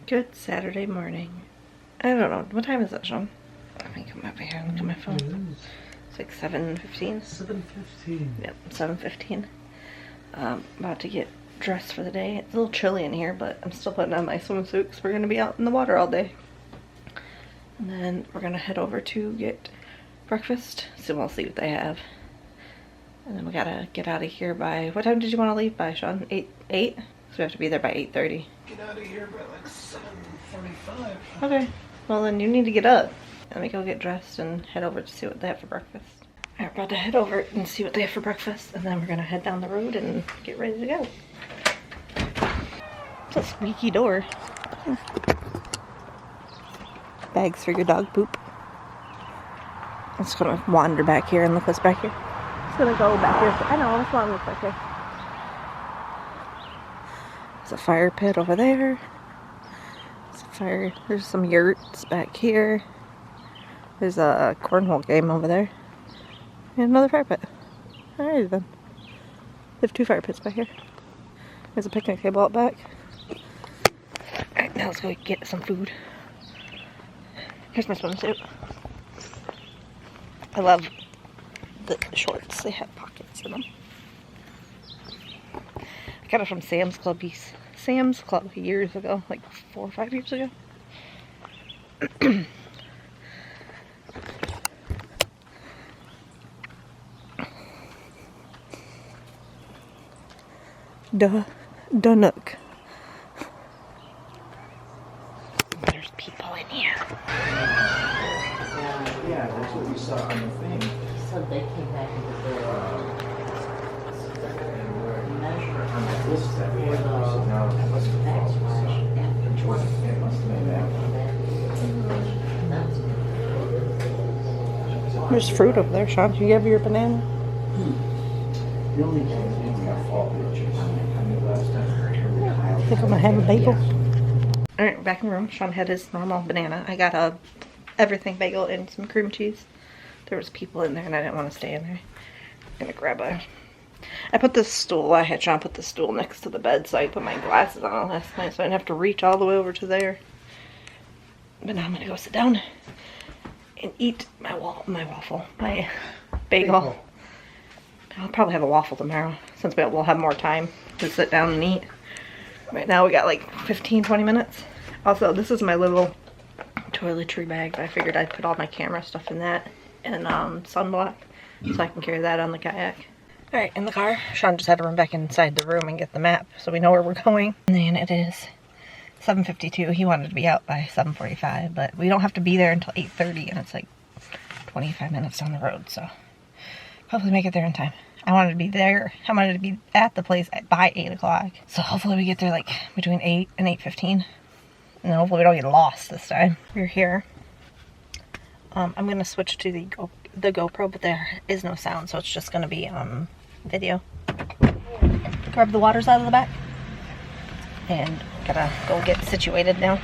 Good Saturday morning. I don't know. What time is it, Shaun? Let me come over here and look at my phone. It's like 7:15. 7:15. Yep, 7:15. About to get dressed for the day. It's a little chilly in here, but I'm still putting on my swimsuit because we're going to be out in the water all day. And then we're going to head over to get breakfast. So we'll see what they have. And then we gotta get out of here by... What time did you want to leave by, Shaun? 8? So we have to be there by 8:30. Get out of here by like 7:45. Okay. Well, then you need to get up. Let me go get dressed and head over to see what they have for breakfast. Alright, we're about to head over and see what they have for breakfast. And then we're gonna head down the road and get ready to go. It's a squeaky door. Bags for your dog poop. I'm just gonna wander back here and look what's back here. Just gonna go back here. I know, that's what it looks like here. There's a fire pit over there. There's some yurts back here. There's a cornhole game over there. And another fire pit. Alright then. They have 2 fire pits back here. There's a picnic table out back. Alright, now let's go get some food. Here's my swimsuit. I love the shorts. They have pockets in them. I got it from Sam's Club years ago, like 4 or 5 years ago. Dunook. There's people in here. Yeah, that's what we saw on the thing. So they came back into the measure On that list that we had, for we said, no, that must have backslash fallen. after It must have been that. There's fruit over there, Shaun. You have your banana? The only thing is we got fall pictures. I knew last time. I think I'm gonna have a bagel. Alright, back in the room. Shaun had his normal banana. I got a everything bagel and some cream cheese. There was people in there and I didn't want to stay in there. I'm gonna grab a... I put this stool, I had Shaun put the stool next to the bed so I put my glasses on last night so I didn't have to reach all the way over to there. But now I'm gonna go sit down and eat my bagel. I'll probably have a waffle tomorrow since we'll have more time to sit down and eat. Right now we got like 15-20 minutes. Also, this is my little toiletry bag. I figured I'd put all my camera stuff in that and sunblock so I can carry that on the kayak. Alright, in the car, Shaun just had to run back inside the room and get the map so we know where we're going. And then it is 7:52. He wanted to be out by 7:45, but we don't have to be there until 8:30 and it's like 25 minutes down the road, so hopefully make it there in time. I wanted to be there. I wanted to be at the place by 8 o'clock. So hopefully we get there like between 8 and 8:15. And then hopefully we don't get lost this time. We're here. I'm going to switch to the GoPro, but there is no sound, so it's just going to be video. Grab the waters out of the back. And gotta go get situated now.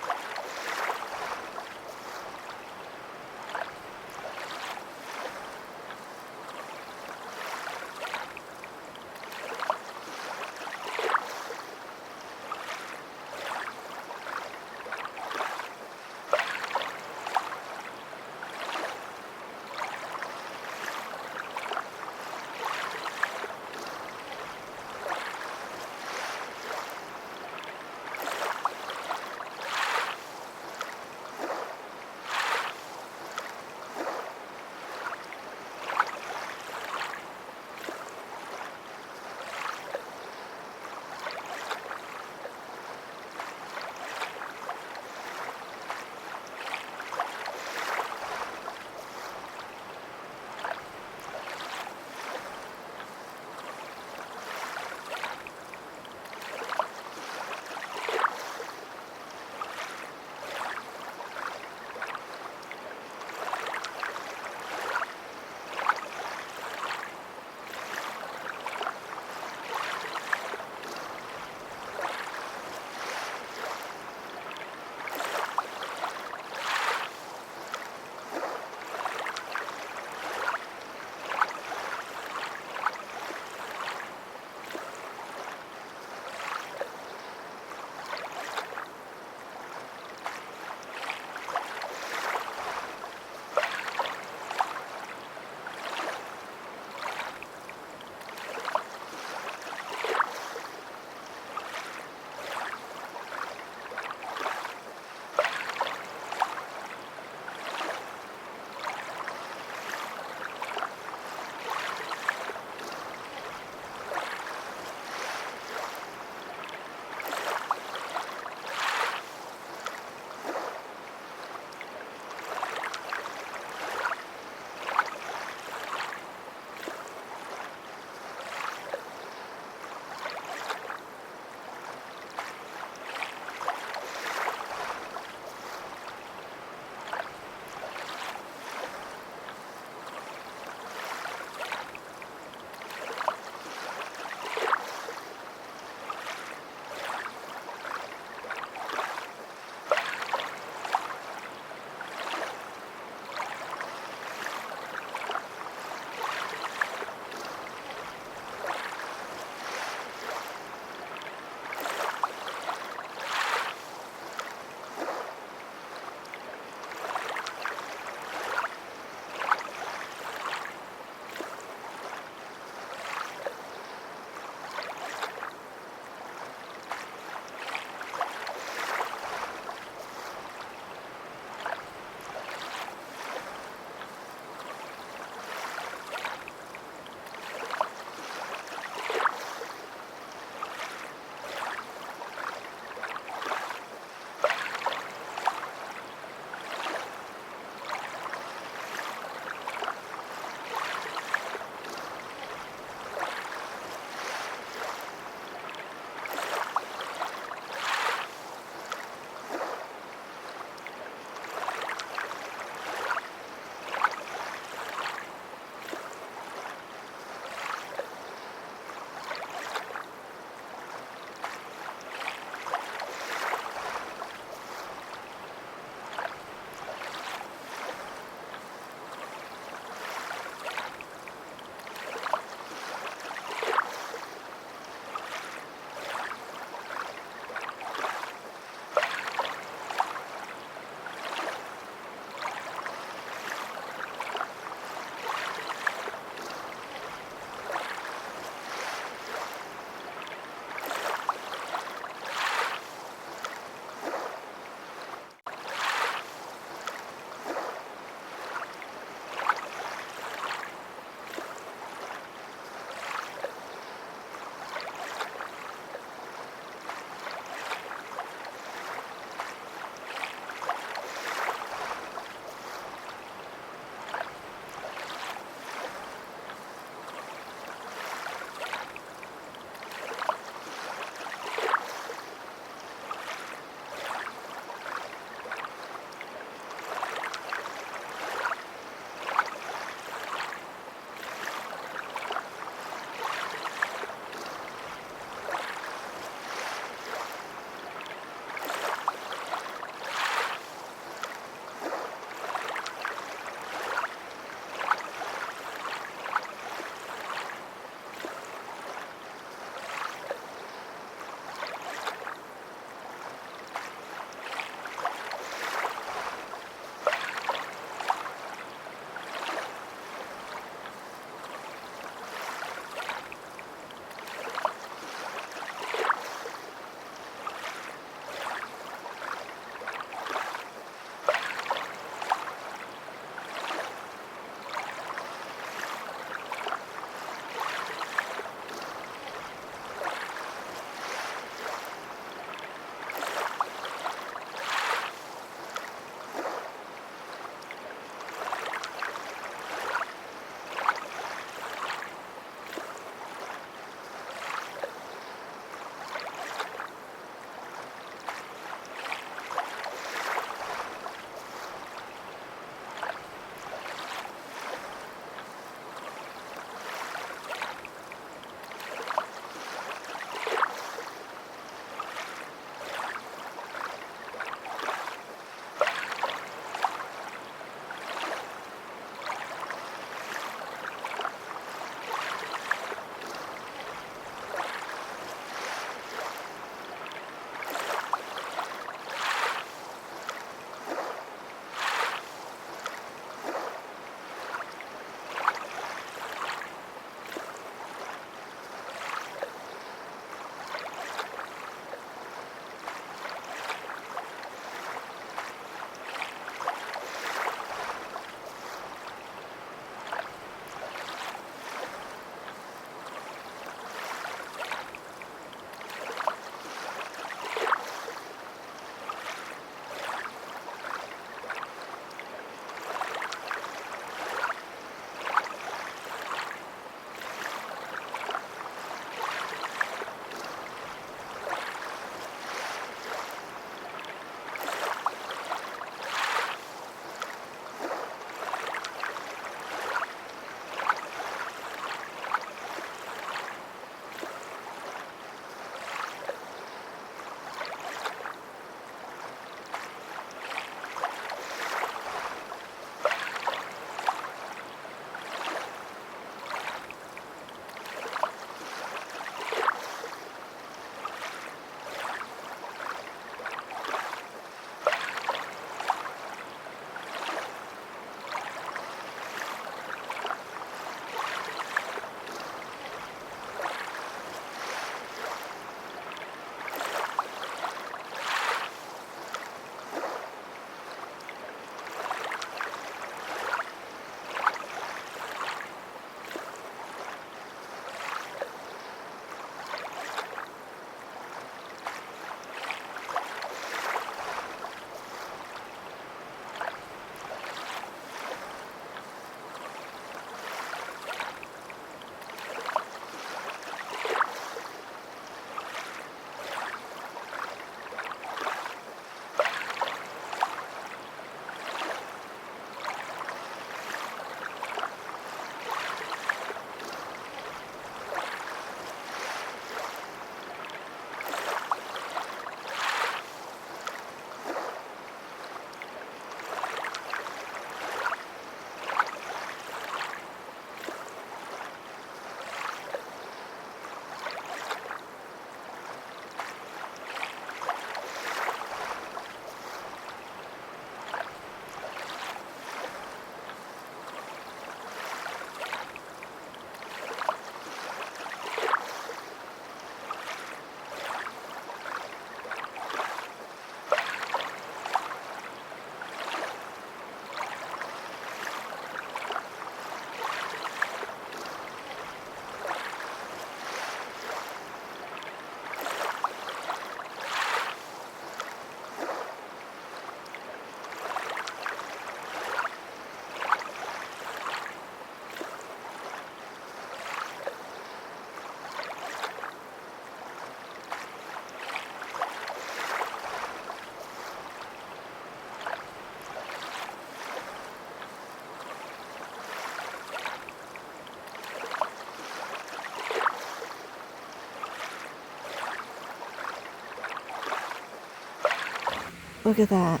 Look at that.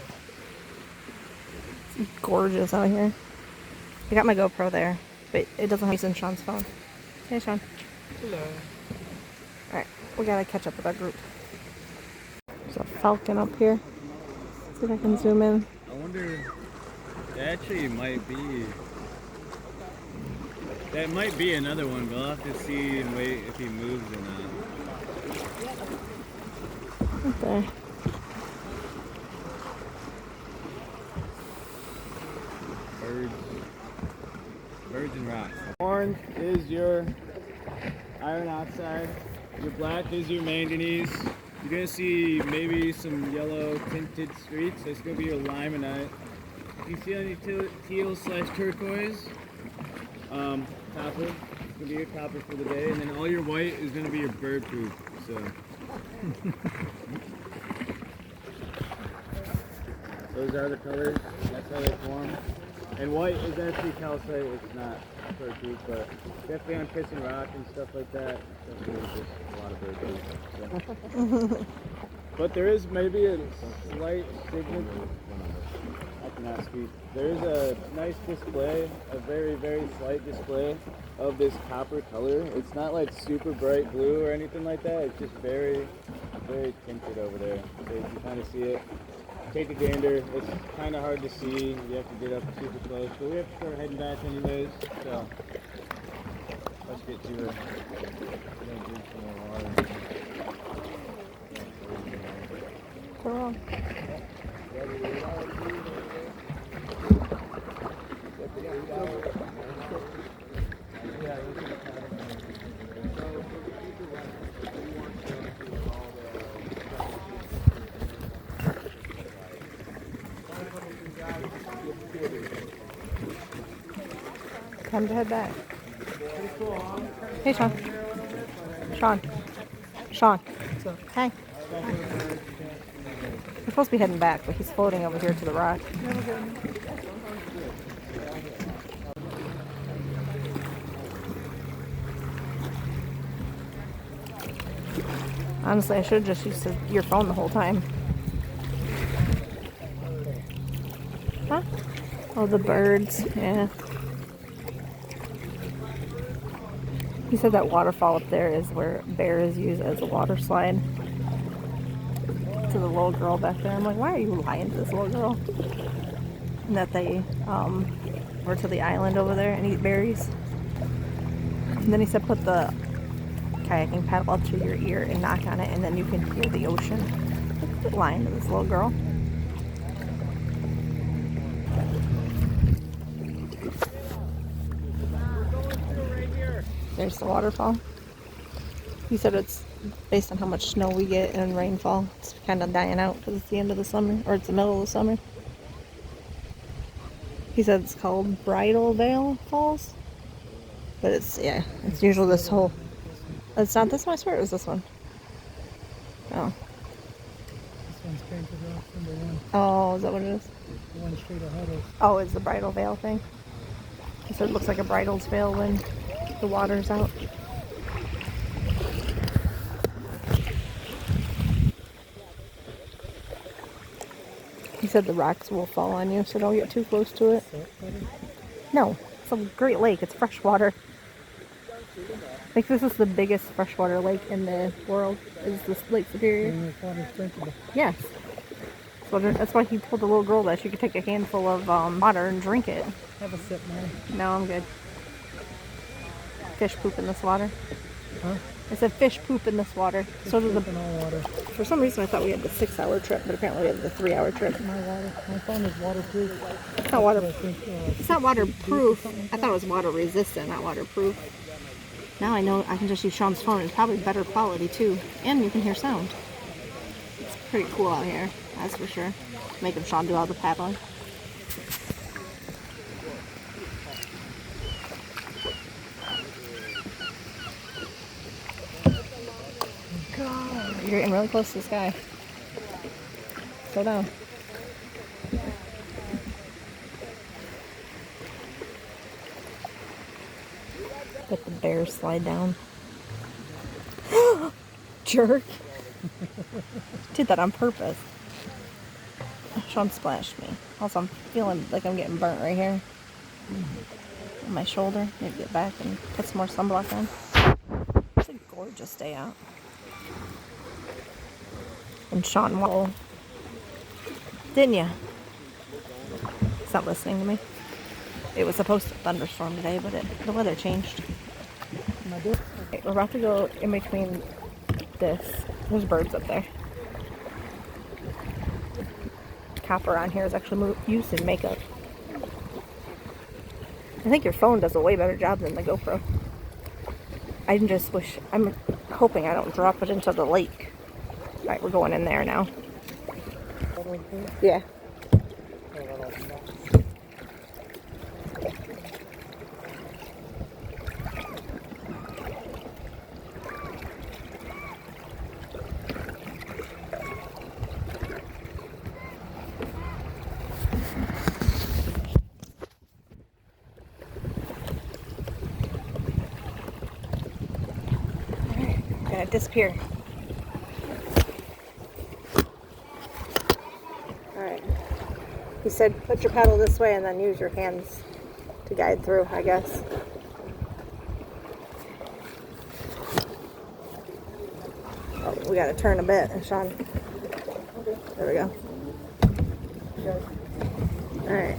It's gorgeous out here. I got my GoPro there, but it doesn't have use in Shaun's phone. Hey, Shaun. Hello. Alright, we gotta catch up with our group. There's a falcon up here. See if I can zoom in. I wonder, that actually might be, that might be another one, but I'll have to see and wait if he moves or not. Right there. Birds and rocks. Orange is your iron oxide. Your black is your manganese. You're gonna see maybe some yellow tinted streaks. That's gonna be your limonite. If you see any teal / turquoise, copper. It's gonna be your copper for the day, and then all your white is gonna be your bird poop. So. Those are the colors. That's how they form. And white is actually calcite, which is not bird poop, but definitely on kissing rock and stuff like that. Definitely just a lot of bird poop. So. But there is maybe a slight signature. I cannot speak. There is a nice display, a very, very slight display of this copper color. It's not like super bright blue or anything like that. It's just very, very tinted over there. So you can kind of see it. Take a gander. It's kind of hard to see. You have to get up super close. But we have to start heading back anyways. So let's get to it. Drink some more water. Go on. Time to head back. Hey, Shaun. Shaun. Shaun. Hey. We're supposed to be heading back, but he's floating over here to the rock. Honestly, I should have just used your phone the whole time. Huh? Oh, the birds. Yeah. He said that waterfall up there is where bears use as a water slide. To the little girl back there. I'm like, why are you lying to this little girl? And that they were to the island over there and eat berries. And then he said put the kayaking paddle up to your ear and knock on it, and then you can hear the ocean. Quit lying to this little girl. There's the waterfall. He said it's based on how much snow we get and rainfall. It's kind of dying out because it's the end of the summer, or it's the middle of the summer. He said it's called Bridal Veil Falls. But it's, yeah, it's usually this whole... It's not this one, I swear it was this one. Oh. This one's painted off number one. Oh, is that what it is? The one straight ahead of. Oh, it's the bridal veil thing. He said it looks like a bridal's veil when the water's out. He said the rocks will fall on you, so don't get too close to it. No, it's a great lake. It's freshwater. Like, this is the biggest freshwater lake in the world, is this Lake Superior. Yes. So that's why he told the little girl that she could take a handful of water and drink it. Have a sip, man. No, I'm good. Fish poop in this water. Huh? I said fish poop in this water. So does In all water. For some reason I thought we had the 6-hour trip, but apparently we have the 3-hour trip. My phone is waterproof. It's not water. I think, It's not waterproof. I thought it was water resistant, not waterproof. Now I know I can just use Shaun's phone. It's probably better quality too, and you can hear sound. It's pretty cool out here, that's for sure. Making Shaun do all the paddling. God, you're getting really close to this guy. Slow down. Let the bear slide down. Jerk. Did that on purpose. Shaun splashed me. Also, I'm feeling like I'm getting burnt right here. On my shoulder. Maybe get back and put some more sunblock on. It's a gorgeous day out. And Shaun wall. Didn't ya? He's not listening to me. It was supposed to thunderstorm today, but the weather changed. Okay, we're about to go in between this. There's birds up there. Copper on here is actually used in makeup. I think your phone does a way better job than the GoPro. I'm hoping I don't drop it into the lake. Alright, we're going in there now. Yeah. Gonna disappear. Alright. He said put your paddle this way and then use your hands to guide through, I guess. Oh, we gotta turn a bit, Shaun. There we go. Alright.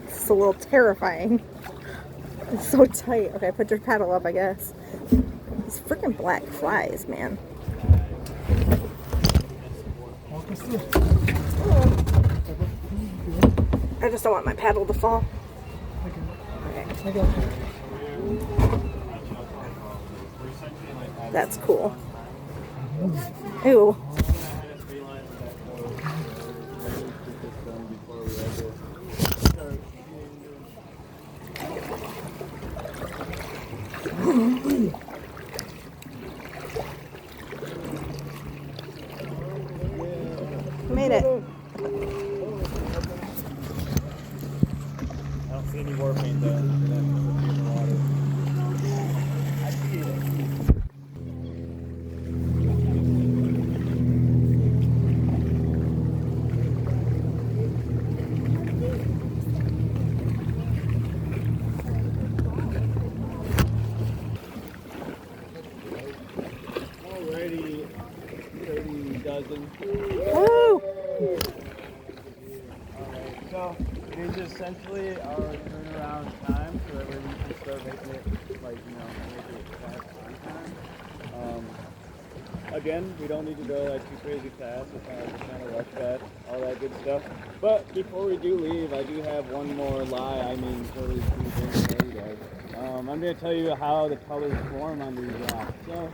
This is a little terrifying. It's so tight. Okay, put your paddle up, I guess. These freaking black flies, man. I just don't want my paddle to fall. Okay. That's cool. Ew. Made it. I don't see any war paint though. I see it. Already 30 dozen. Woo! Alright, so it is essentially our turnaround time, so that way we can start making it, like, make it fast on time. Again, we don't need to go like too crazy fast, it's kind of rush fast, all that good stuff. But before we do leave, I do have one more totally true thing to tell you guys. I'm going to tell you how the colors form on these rocks. So,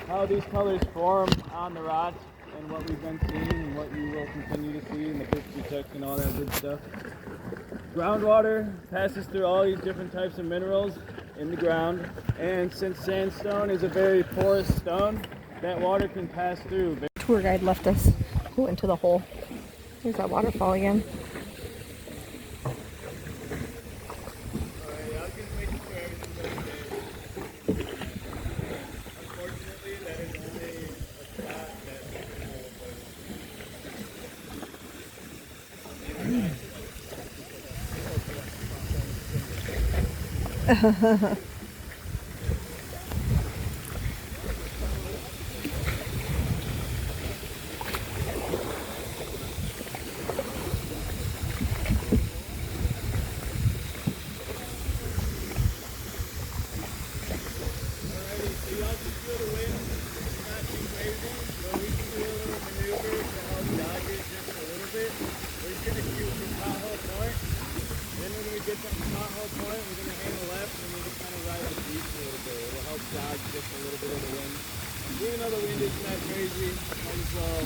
how these colors form on the rocks and what we've been seeing and what you will continue to see in the pictures we took and all that good stuff. Groundwater passes through all these different types of minerals in the ground, and since sandstone is a very porous stone, that water can pass through. Tour guide left us. Go into the hole. Here's that waterfall again. Even though the wind isn't that crazy, might as well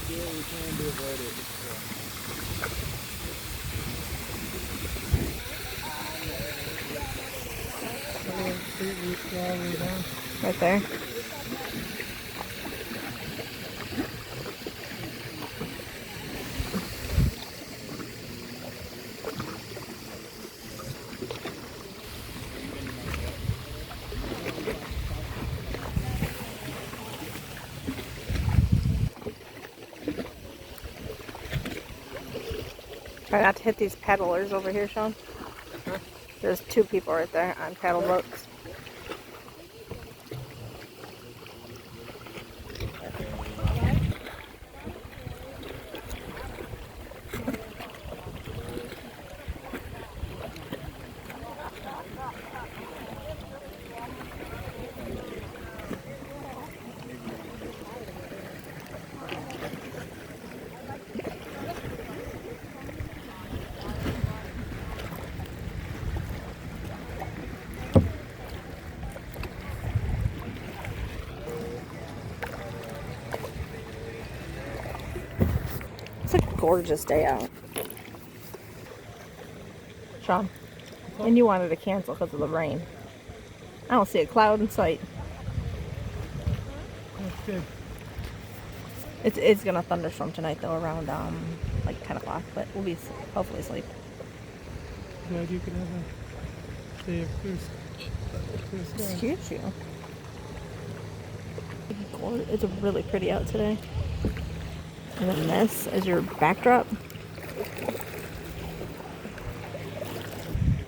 do what we can to avoid it. Right there. Try not to hit these paddlers over here, Shaun. There's 2 people right there on paddle boats. It's a gorgeous day out. Shaun, and you wanted to cancel because of the rain. I don't see a cloud in sight. That's good. It's gonna thunderstorm tonight though, around like 10 o'clock, but we'll be hopefully asleep. Glad you could have a day of clear sky. Excuse you. It's really pretty out today. And then this is your backdrop.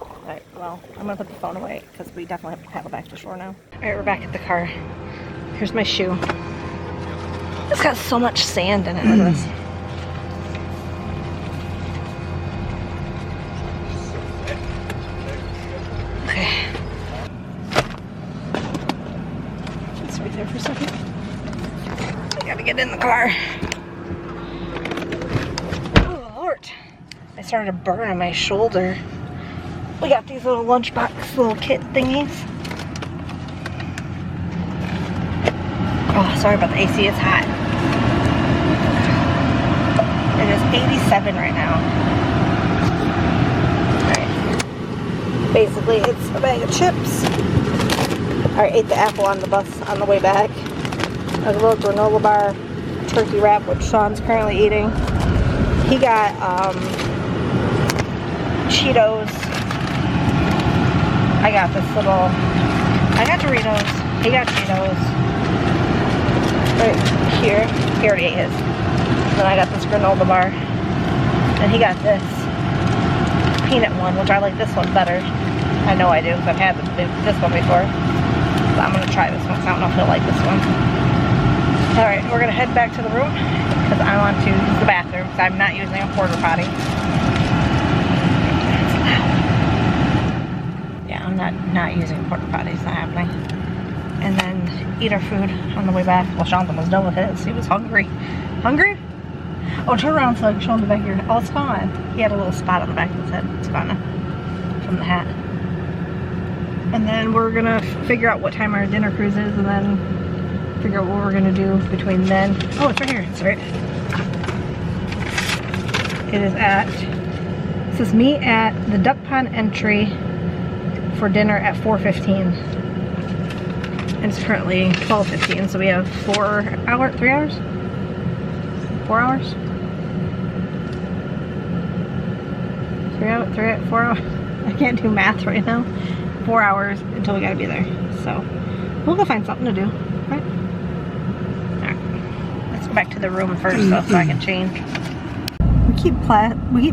Alright, well, I'm gonna put the phone away because we definitely have to paddle back to shore now. Alright, we're back at the car. Here's my shoe. It's got so much sand in it. Look at this. Okay. Just wait there for a second. I gotta get in the car. Oh, Lord. I started to burn on my shoulder. We got these little lunchbox, little kit thingies. Oh, sorry about the AC, it's hot. It is 87 right now. Alright. Basically, it's a bag of chips. I ate the apple on the bus on the way back. A little granola bar, turkey wrap, which Shaun's currently eating. He got Cheetos. I got this little, I got Doritos. He got Cheetos. Right here. He already ate his. Then I got this granola bar. And he got this peanut one, which I like this one better. I know I do, because I've had this one before. But I'm going to try this one, because I don't know if he'll like this one. Alright, we're going to head back to the room, because I want to use the bathroom, because I'm not using a porta potty. Yeah, I'm not using a porta potty. It's not happening. And then eat our food on the way back. Well, Shaun was done with his. He was hungry. Hungry? Oh, turn around so I can show him the back of your head. Oh, it's gone. He had a little spot on the back of his head. It's gone now. From the hat. And then we're going to figure out what time our dinner cruise is and then figure out what we're going to do between then. Oh, it's right here. It's right. It is at, it says meet at the Duck Pond entry for dinner at 4:15. And it's currently 12:15, so we have 4 hours, 3 hours? 4 hours? 4 hours? I can't do math right now. 4 hours until we gotta be there. So, we'll go find something to do, right? Alright. Let's go back to the room first though, so I can change. We keep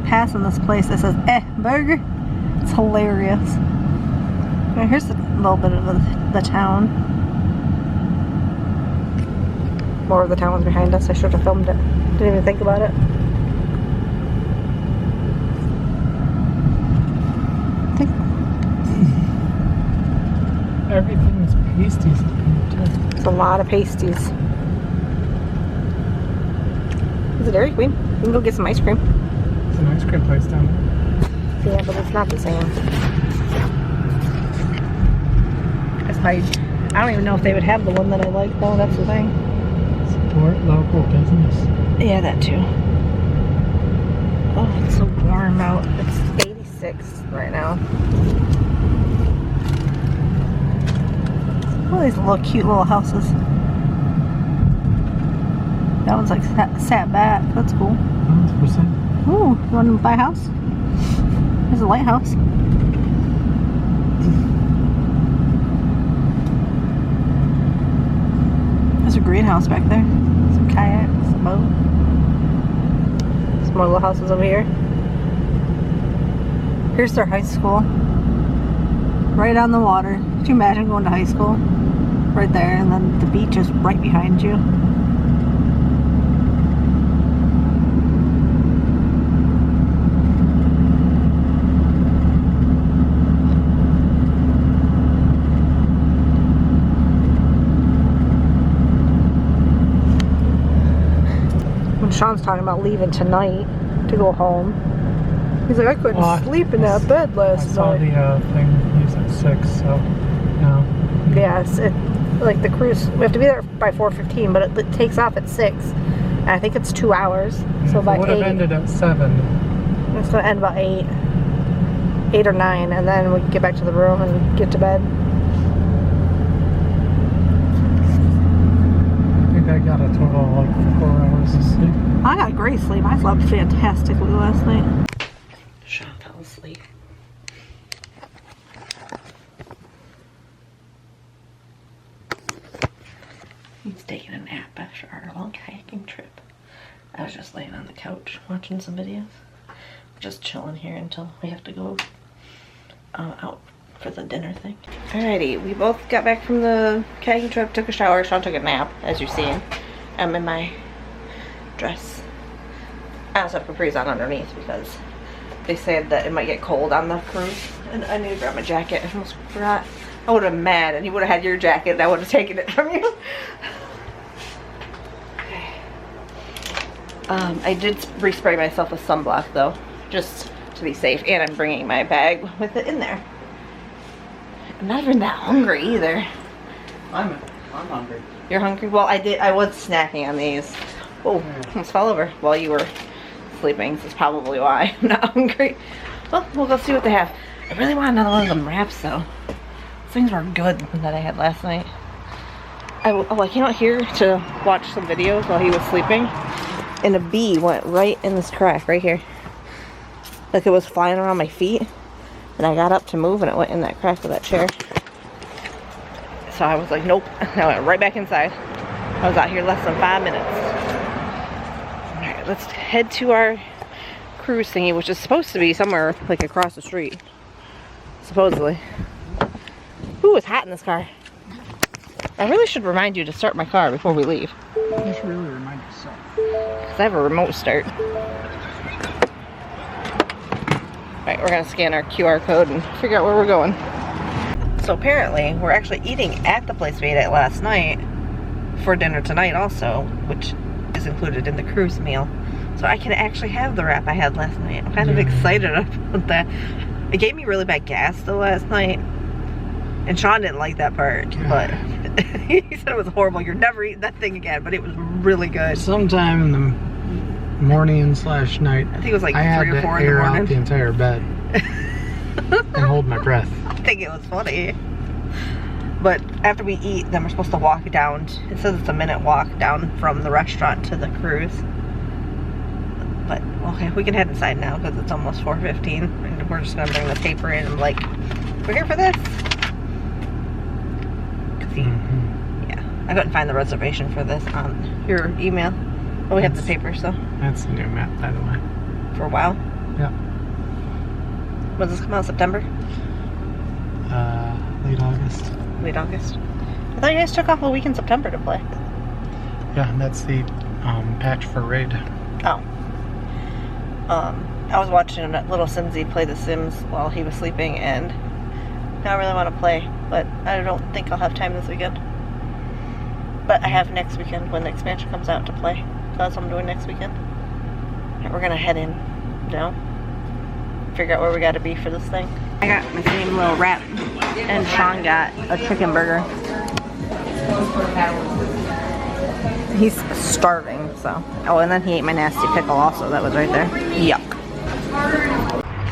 passing this place that says, burger. It's hilarious. Right, here's a little bit of the town. More of the town was behind us. I should have filmed it. Didn't even think about it. Everything is pasties. It's a lot of pasties. Is it Dairy Queen? We can go get some ice cream. There's an ice cream place down there. Yeah, but it's not the same. That's probably, I don't even know if they would have the one that I like though. That's the thing. Support local business. Yeah, that too. Oh, it's so warm out. It's 86 right now. All these little cute little houses. That one's like sat back. That's cool. 100%. Ooh, you want to buy a house? There's a lighthouse. There's a greenhouse back there. Some kayaks, a boat. Some more little houses over here. Here's their high school. Right on the water. Could you imagine going to high school? Right there, and then the beach is right behind you. When Shaun's talking about leaving tonight to go home, he's like, I couldn't sleep in that bed last I saw night. the thing, he's at 6, so no. Yes, like the cruise, we have to be there by 4:15, but it takes off at 6. And I think it's 2 hours. So by it would have 8, ended at 7. it's going to end about 8 or 9, and then we can get back to the room and get to bed. I think I got a total of like 4 hours of sleep. I got great sleep. I slept fantastically last night. Shaun fell asleep. He's taking a nap after our long kayaking trip. I was just laying on the couch watching some videos. Just chilling here until we have to go out for the dinner thing. Alrighty, we both got back from the kayaking trip, took a shower. Shaun took a nap, as you've seen. I'm in my dress. I also have capris on underneath because they said that it might get cold on the cruise. And I need to grab my jacket. I almost forgot. I would have been mad and you would have had your jacket and I would have taken it from you. Okay. I did respray myself with sunblock though, just to be safe. And I'm bringing my bag with it in there. I'm not even that hungry either. I'm hungry. You're hungry? Well, I was snacking on these. Oh, almost fell over while you were sleeping. This is probably why I'm not hungry. Well, we'll go see what they have. I really want another one of them wraps though. These things were good that I had last night. I came out here to watch some videos while he was sleeping, and a bee went right in this crack right here. Like it was flying around my feet, and I got up to move and it went in that crack of that chair. So I was like, nope. And I went right back inside. I was out here less than 5 minutes. Alright, let's head to our cruise thingy, which is supposed to be somewhere like across the street. Supposedly. Ooh, it's hot in this car. I really should remind you to start my car before we leave. You should really remind yourself. Because I have a remote start. Alright, we're going to scan our QR code and figure out where we're going. So apparently, we're actually eating at the place we ate at last night for dinner tonight also, which is included in the cruise meal. So I can actually have the wrap I had last night. I'm kind of excited about that. It gave me really bad gas though last night. And Shaun didn't like that part, but he said it was horrible. You're never eating that thing again, but it was really good. Sometime in the morning / night, I think it was like I 3 or 4 in had the to air morning. out the entire bed and hold my breath. I think it was funny. But after we eat, then we're supposed to walk down. It says it's a minute walk down from the restaurant to the cruise. But, okay, we can head inside now because it's almost 4:15. And we're just going to bring the paper in and like, we're here for this. Yeah, I couldn't find the reservation for this on your email. Oh, we have the paper, so. That's a new map, by the way. For a while. Yeah. When does this come out? September? Late August. Late August. I thought you guys took off a week in September to play. Yeah, that's the patch for Raid. Oh. I was watching little Simsy play The Sims while he was sleeping, and now I really want to play, but I don't think I'll have time this weekend. But I have next weekend when the expansion comes out to play. So that's what I'm doing next weekend. Alright, we're gonna head in now. Figure out where we gotta be for this thing. I got my same little wrap, and Shaun got a chicken burger. He's starving, so. Oh, and then he ate my nasty pickle also. That was right there. Yuck.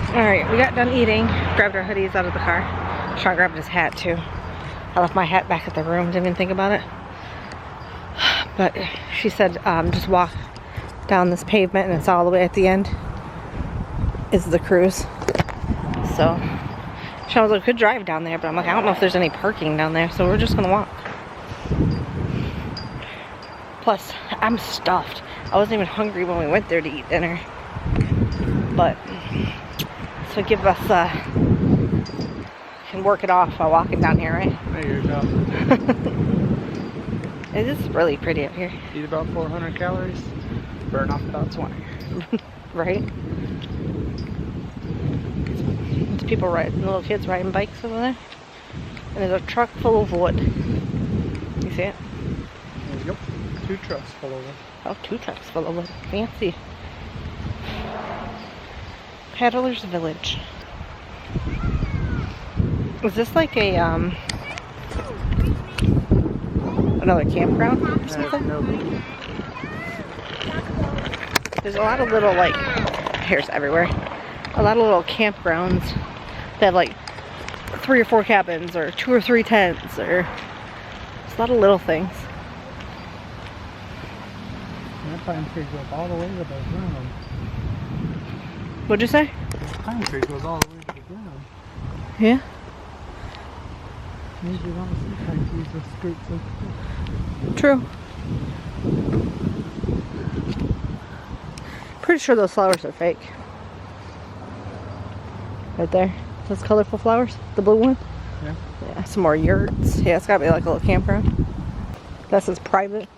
Alright, we got done eating. Grabbed our hoodies out of the car. Shaun grabbed his hat too. I left my hat back at the room. Didn't even think about it. But she said just walk down this pavement and it's all the way at the end is the cruise. So Shaun was like, could drive down there, but I'm like, I don't know if there's any parking down there, so we're just gonna walk. Plus, I'm stuffed. I wasn't even hungry when we went there to eat dinner. But it's this would give us, can work it off while walking down here, right? There you go. It is really pretty up here. Eat about 400 calories, burn off about 20. Right? There's people riding, little kids riding bikes over there. And there's a truck full of wood. You see it? Yep. 2 trucks full of it. Oh, 2 trucks full of wood. Fancy. Paddler's Village. Is this like a, another campground or something? No. There's a lot of little, like, here's everywhere. A lot of little campgrounds that have like 3 or 4 cabins or 2 or 3 tents, or it's a lot of little things. That pine tree goes all the way to the ground. What'd you say? The pine tree goes all the way to the ground. Yeah. Usually don't see pine trees with skirts like that. True. Pretty sure those flowers are fake. Right there. Those colorful flowers. The blue one. Yeah. Yeah. Some more yurts. Yeah, it's gotta be like a little campground. This is private.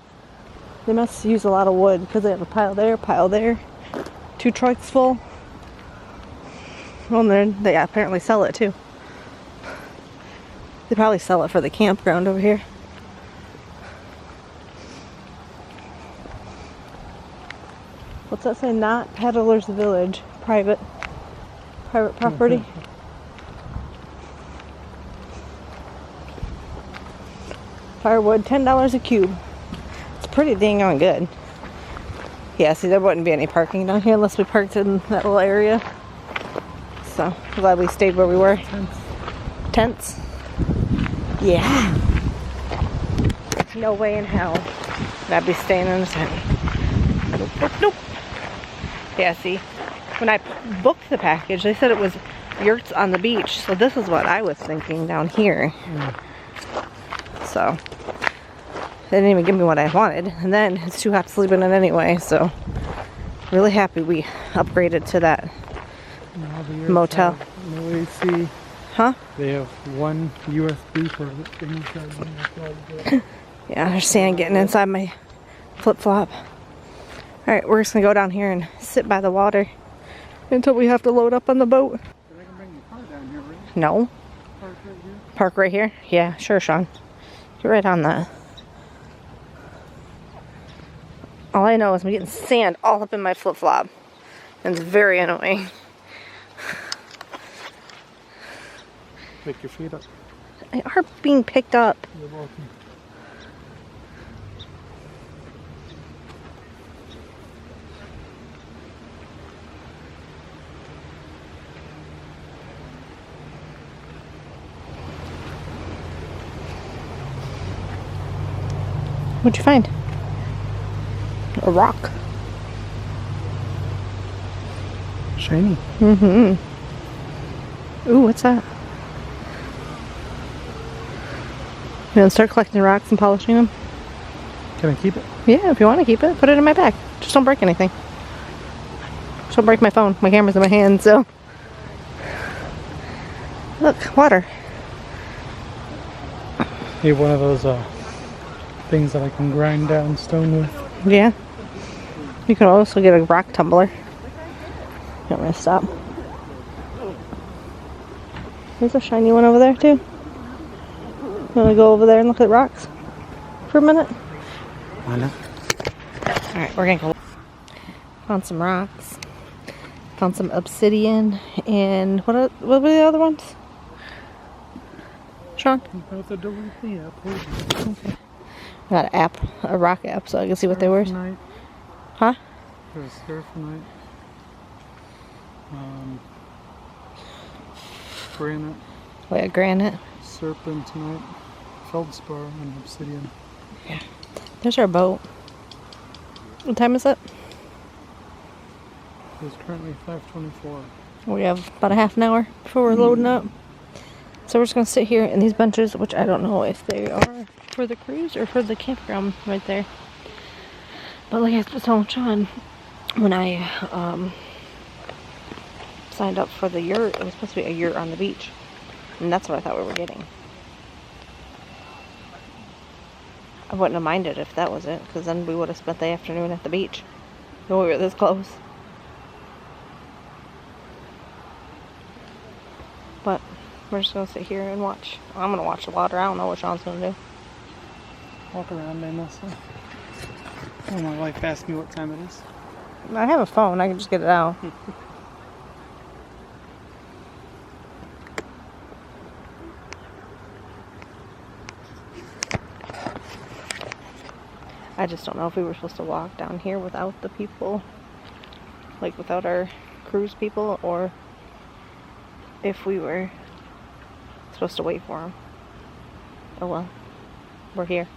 They must use a lot of wood because they have a pile there, 2 trucks full. Well, and they apparently sell it too. They probably sell it for the campground over here. What's that say? Not Paddler's Village. Private property. Firewood, $10 a cube. It's pretty dang on good. Yeah, see, there wouldn't be any parking down here unless we parked in that little area. So, I'm glad we stayed where we were. Tents? Yeah. No way in hell that I'd be staying in a tent. Nope, nope, nope. Yeah, see, when I booked the package, they said it was yurts on the beach. So this is what I was thinking down here. So, they didn't even give me what I wanted. And then it's too hot to sleep in it anyway. So, really happy we upgraded to that motel. No AC. Huh? They have 1 USB for inside. Yeah, there's sand getting inside my flip-flop. Alright, we're just gonna go down here and sit by the water until we have to load up on the boat. I can bring the car down here, right? No. Park right here. Park right here? Yeah, sure, Sean. Get right on that. All I know is I'm getting sand all up in my flip-flop. And it's very annoying. Pick your feet up. They are being picked up. You're welcome. What'd you find? A rock. Shiny. Mm-hmm. Ooh, what's that? You want to start collecting rocks and polishing them? Can I keep it? Yeah, if you want to keep it, put it in my bag. Just don't break anything. Just don't break my phone. My camera's in my hand, so. Look, water. You have one of those things that I can grind down stone with. Yeah. You can also get a rock tumbler. You want me to stop? There's a shiny one over there, too. You want to go over there and look at rocks for a minute? Why not? Alright, we're gonna go. Found some rocks. Found some obsidian. And what were the other ones? Sean? About to delete the app. Okay. Got an app, a rock app, so I can see what they were. Night. Huh? There's Surfinite. Granite. Oh yeah, granite. Serpentinite. Feldspar and obsidian. Yeah. There's our boat. What time is it? It's currently 5:24. We have about a half an hour before we're loading up. So we're just going to sit here in these benches, which I don't know if they are for the cruise or for the campground right there. But like I was telling Sean, when I signed up for the yurt. It was supposed to be a yurt on the beach. And that's what I thought we were getting. I wouldn't have minded if that was it, because then we would have spent the afternoon at the beach when we were this close. But we're just gonna sit here and watch. I'm gonna watch the water. I don't know what Shaun's gonna do. Walk around aimlessly. Oh, my wife asked me what time it is. I have a phone. I can just get it out. I just don't know if we were supposed to walk down here without the people, like without our cruise people, or if we were supposed to wait for them. Oh well, we're here.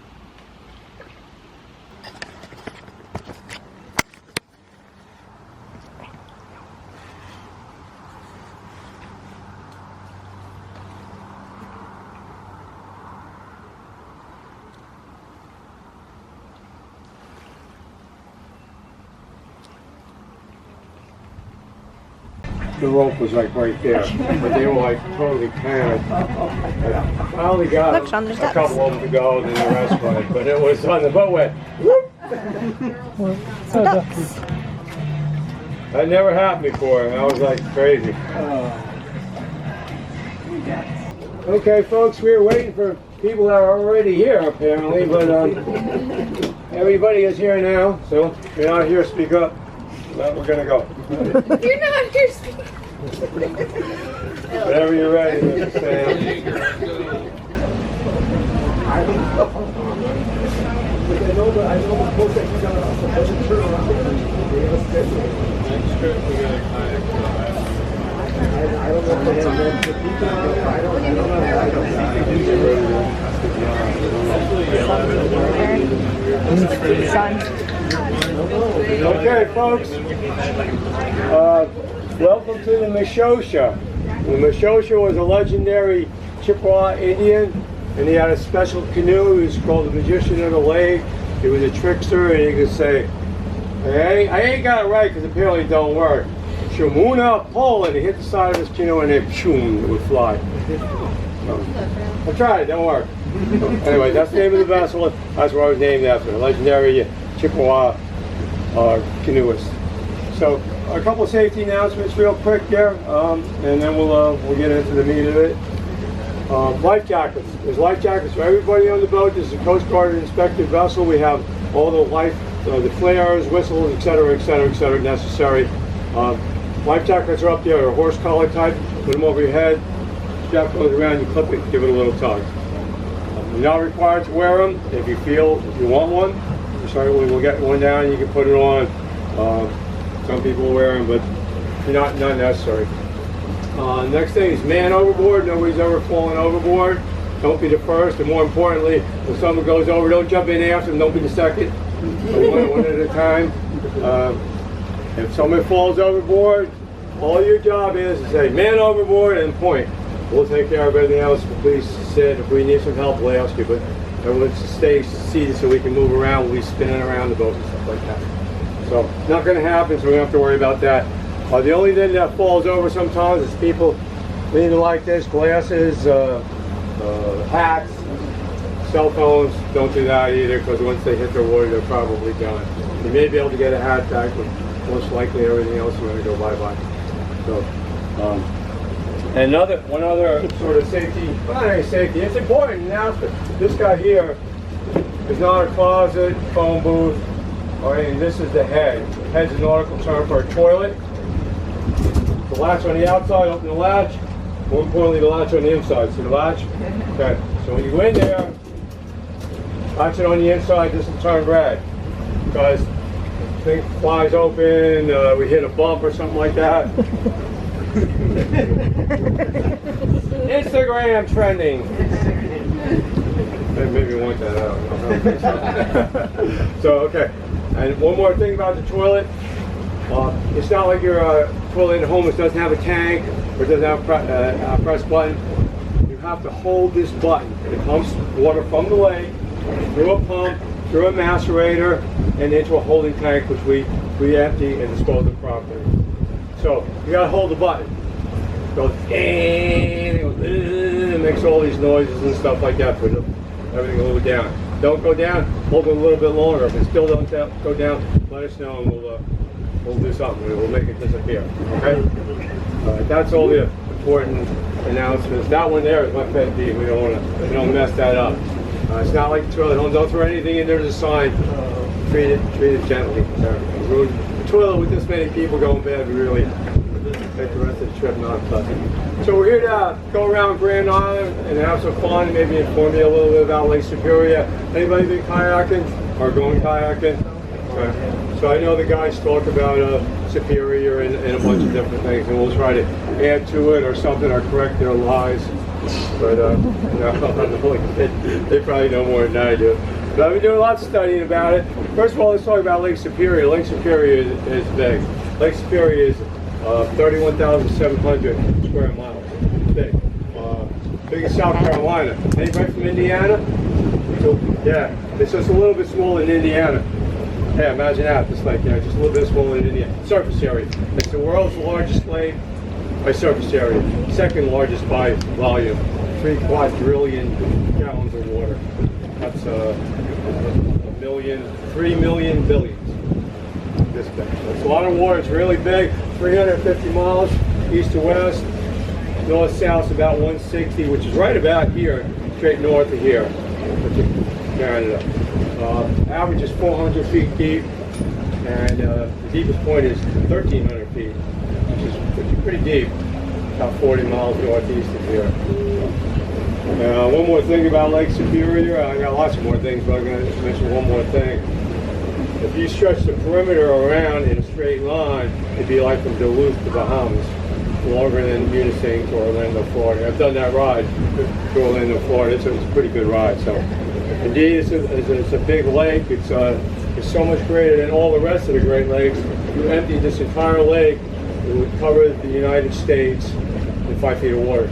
The rope was like right there, but they were like totally panicked. I finally got Look, Shaun, a there's ducks. couple of them to go, then the rest went. But it was on the boat went whoop. So Ducks. That never happened before. I was like crazy. Okay, folks, we were waiting for people that are already here apparently, but everybody is here now. So if you're not here, speak up. Well, we're gonna go. You're not here. Whenever you're ready, Mr. Sam. Next trip we got a kayak. Okay, folks. Welcome to the Mishosha. The Mishosha was a legendary Chippewa Indian, and he had a special canoe. He was called the Magician of the Lake. He was a trickster, and he could say, "Hey, I ain't got it right because apparently it don't work. Shumuna, pull," and he hit the side of his canoe, and it would fly. So, I tried it, don't work. Anyway, that's the name of the vessel. That's where I was named after, a legendary Chippewa canoeist. So a couple of safety announcements real quick there, and then we'll get into the meat of it. Life jackets. There's life jackets for everybody on the boat. This is a Coast Guard inspected vessel. We have all the the flares, whistles, etc., necessary. Life jackets are up there, are horse collar type. Put them over your head. Strap goes around, you clip it, give it a little tug. You're not required to wear them. If you want one, we'll get one down and you can put it on. Some people wear them, but not necessary. Next thing is man overboard. Nobody's ever fallen overboard. Don't be the first, and more importantly, when someone goes over, don't jump in after them. Don't be the second. One at a time. If someone falls overboard, all your job is to say man overboard and point. We'll take care of everything else. Please sit. If we need some help, we'll ask you. But everyone stay seated so we can move around. We'll be spinning around the boat and stuff like that. So not going to happen, so we don't have to worry about that. The only thing that falls over sometimes is people leaning like this, glasses, hats, cell phones. Don't do that either, because once they hit the water, they're probably done. You may be able to get a hat back, but most likely everything else is going to go bye-bye. So, one other sort of safety, not any safety, it's important announcement. This guy here is not a closet, phone booth, or anything. This is the head. Head's a nautical term for a toilet. The latch on the outside, open the latch. More importantly, the latch on the inside. See the latch? Okay. So when you go in there, latch it on the inside, this will turn red. Because thing flies open, we hit a bump or something like that. Instagram trending. Maybe we want that out. So, okay. And one more thing about the toilet. It's not like your toilet at home. It doesn't have a tank or it doesn't have a press button. You have to hold this button. It pumps water from the lake through a pump, through a macerator, and into a holding tank, which we empty and dispose of properly. So you gotta hold the button. Goes it goes, it makes all these noises and stuff like that. Put everything a little down. Don't go down. Hold it a little bit longer. If it still don't go down, let us know and we'll do something. We'll make it disappear. Okay. All right. That's all the important announcements. That one there is my pet peeve. We don't mess that up. It's not like the toilet. Don't throw anything in there. There's a sign. Treat it gently. Ruin the toilet with this many people going bad. We really make the rest of the trip not pleasant. So we're here to go around Grand Island and have some fun and maybe inform you a little bit about Lake Superior. Anybody been kayaking or going kayaking? Okay. So I know the guys talk about Superior and a bunch of different things, and we'll try to add to it or something or correct their lies. But they probably know more than I do. But I've been doing a lot of studying about it. First of all, let's talk about Lake Superior. Lake Superior is big. Lake Superior is 31,700 square miles. It's big. Big in South Carolina. Anybody from Indiana? So, yeah, it's just a little bit smaller than Indiana. Yeah, imagine that. This lake, just a little bit smaller than Indiana. Surface area. It's the world's largest lake by surface area. Second largest by volume. 3 quadrillion gallons of water. That's 3 million billions. This big. It's a lot of water. It's really big. 350 miles east to west. North south about 160, which is right about here, straight north of here, Canada. Average is 400 feet deep, and the deepest point is 1,300 feet, which is pretty deep, about 40 miles northeast of here. One more thing about Lake Superior. I got lots of more things, but I'm going to mention one more thing. If you stretch the perimeter around in a straight line, it'd be like from Duluth to Bahamas, longer than Munising to Orlando, Florida. I've done that ride to Orlando, Florida. It's a pretty good ride. So, indeed, it's a big lake. It's so much greater than all the rest of the Great Lakes. If you emptied this entire lake, it would cover the United States in 5 feet of water.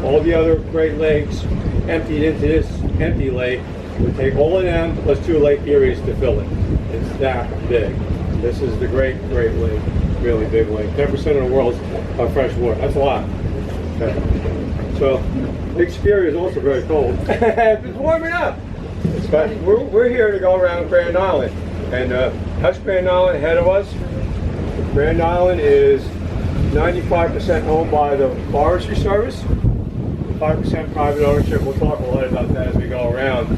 All the other Great Lakes emptied into this empty lake would take all of them plus 2 Lake Eries to fill it. It's that big. This is the Great Lake, really big lake. 10% of the world's fresh water. That's a lot. Okay. So, Lake Superior is also very cold. It's warming up. But we're here to go around Grand Island. And that's Grand Island ahead of us. Grand Island is 95% owned by the Forestry Service, 5% private ownership. We'll talk a lot about that as we go around.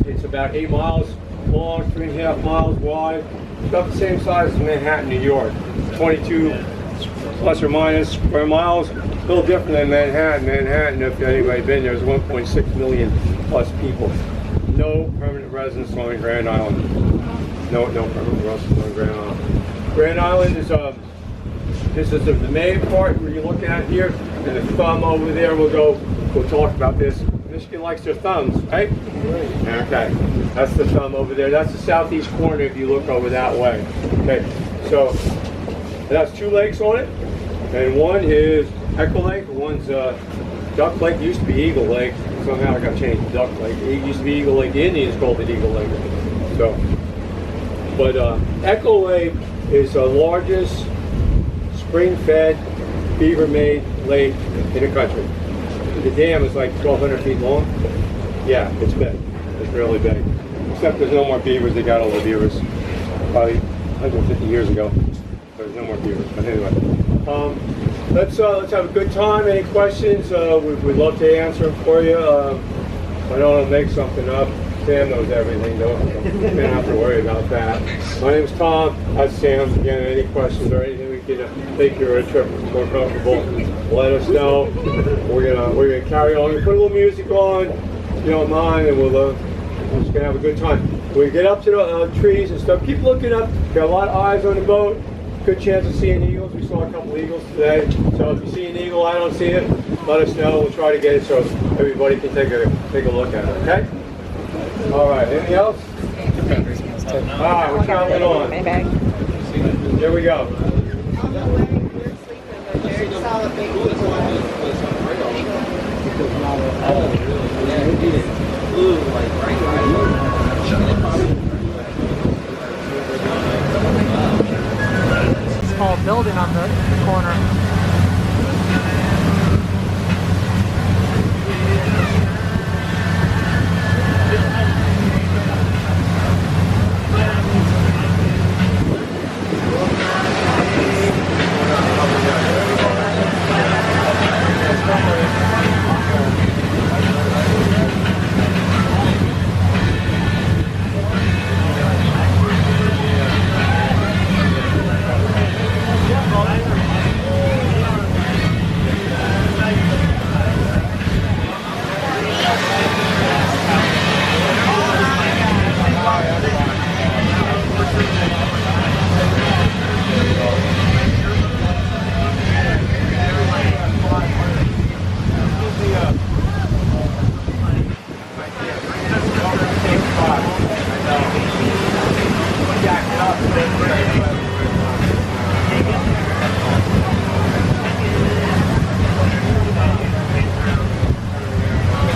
It's about 8 miles long, 3.5 miles wide. It's about the same size as Manhattan, New York. 22 plus or minus square miles. A little different than Manhattan. Manhattan, if anybody's been there, is 1.6 million plus people. No permanent residents on Grand Island. No permanent residents on Grand Island. Grand Island is this is the main part where you're looking at here, and the thumb over there. We'll talk about this. Michigan likes their thumbs, right? Okay, that's the thumb over there. That's the southeast corner if you look over that way. Okay, so it has 2 lakes on it, and one is Echo Lake, one's Duck Lake. It used to be Eagle Lake. Somehow it got changed to Duck Lake. It used to be Eagle Lake. The Indians called it Eagle Lake. So, but Echo Lake is the largest spring-fed, beaver-made lake in the country. The dam is like 1,200 feet long. Yeah, it's big. It's really big. Except there's no more beavers. They got all the beavers probably 150 years ago. There's no more beavers. But anyway, let's have a good time. Any questions? We'd love to answer them for you. I don't want to make something up. Sam knows everything, though. You don't have to worry about that. My name's Tom. That's Sam. Again, any questions or anything we can make your trip more comfortable, let us know. We're gonna carry on. We put a little music on, if you don't mind, and we're just gonna have a good time. When we get up to the trees and stuff, keep looking up. Got a lot of eyes on the boat. Good chance of seeing eagles. We saw a couple eagles today. So if you see an eagle, I don't see it, let us know. We'll try to get it so everybody can take a look at it. Okay. All right, anything else? All right, we're traveling on. Here we go. building on the corner.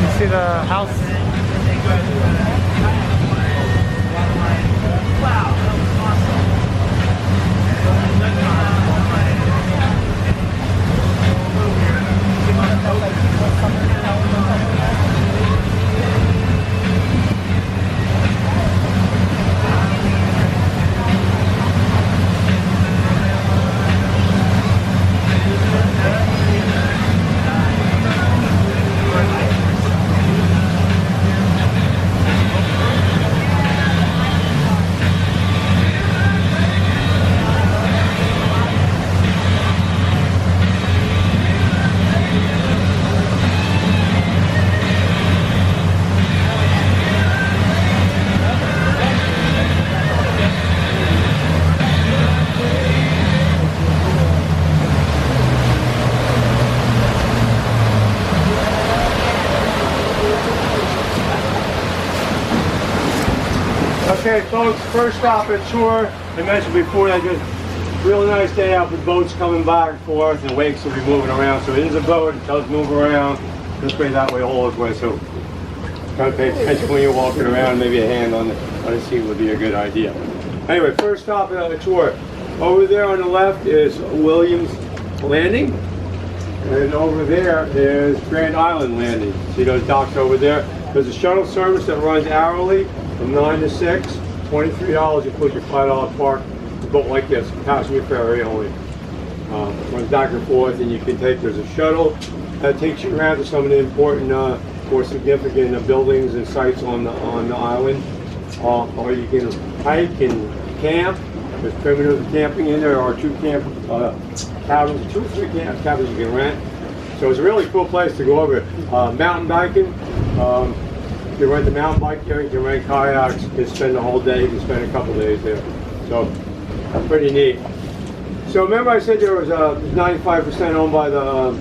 You see the house? Okay, folks, first stop at tour. I mentioned before that just real nice day out with boats coming back and forth, and wakes will be moving around. So it is a boat, it does move around. This way, that way, all the way. So kind of pay attention when you're walking around. Maybe a hand on the seat would be a good idea. Anyway, first stop at the tour. Over there on the left is Williams Landing. And over there is Grand Island Landing. See those docks over there? There's a shuttle service that runs hourly from 9 to 6, $23 includes your $5 park. A boat like this, passenger ferry only. Runs back and forth, and you can take, there's a shuttle that takes you around to some of the important, more significant buildings and sites on the island. Or you can hike and camp. There's primitive camping in there, or two cabins, 2 or 3 cabins you can rent. So it's a really cool place to go over. Mountain biking. You can rent the mountain bike here, you can rent kayaks, you can spend the whole day, you can spend a couple days there. So, pretty neat. So remember I said there was 95% owned by the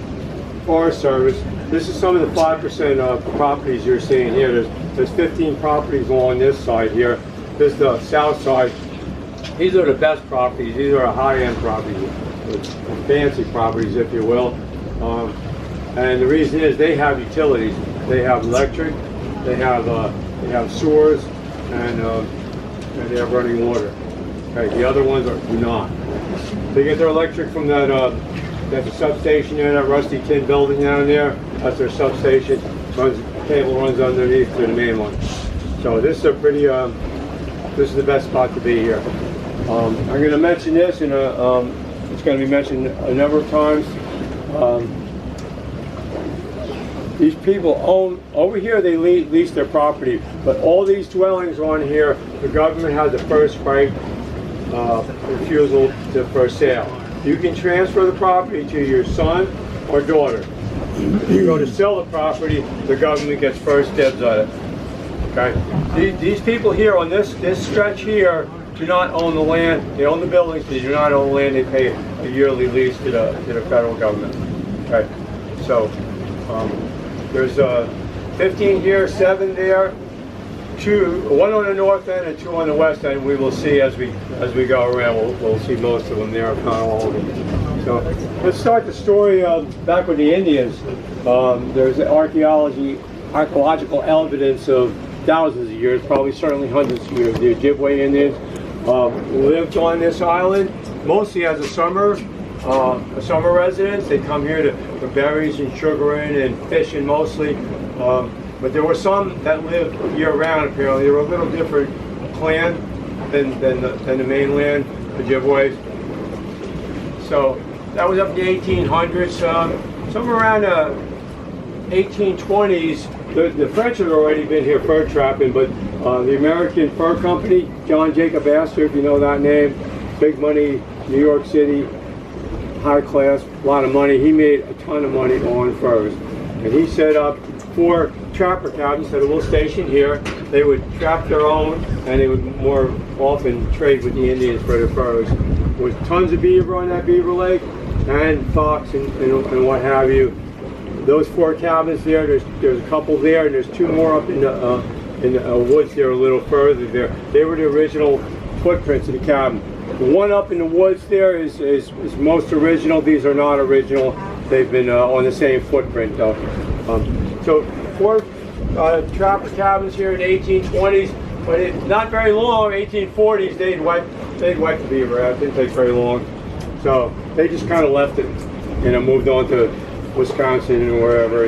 Forest Service. This is some of the 5% of properties you're seeing here. There's 15 properties along this side here. This is the south side. These are the best properties. These are high-end properties, fancy properties, if you will. And the reason is they have utilities. They have electric. They have sewers, and they have running water. Okay, the other ones do not. They get their electric from that's a substation there, that rusty tin building down there. That's their substation. Cable runs underneath to the main one. So this is a pretty, this is the best spot to be here. I'm going to mention this, and it's going to be mentioned a number of times. These people own, over here they lease their property, but all these dwellings on here, the government has the first right refusal for sale. You can transfer the property to your son or daughter. If you go to sell the property, the government gets first dibs on it. Okay? These people here on this stretch here do not own the land. They own the buildings, they do not own the land. They pay a yearly lease to the federal government. Okay? So, there's 15 here, 7 there, 1 on the north end and 2 on the west end. We will see as we go around. We'll see most of them there, if not all of them. So let's start the story back with the Indians. There's archaeological evidence of thousands of years, probably certainly hundreds of years. The Ojibwe Indians lived on this island mostly as a summer a summer residence. They come here for berries and sugaring and fishing mostly. But there were some that lived year-round. Apparently, they were a little different clan than the mainland Ojibways. So that was up in the 1800s. Somewhere around the 1820s, the French had already been here fur trapping, but the American Fur Company, John Jacob Astor, if you know that name, big money, New York City, high class, a lot of money. He made a ton of money on furs. And he set up 4 trapper cabins at a little station here. They would trap their own, and they would more often trade with the Indians for their furs. With tons of beaver on that beaver lake, and fox and what have you. Those 4 cabins there, there's a couple there, and there's 2 more up in the woods there a little further there. They were the original footprints of the cabin. The one up in the woods there is most original. These are not original. They've been on the same footprint though. So 4 trapper cabins here in the 1820s, but not very long. 1840s they'd wipe the beaver out. It didn't take very long. So they just kind of left it, moved on to Wisconsin and wherever,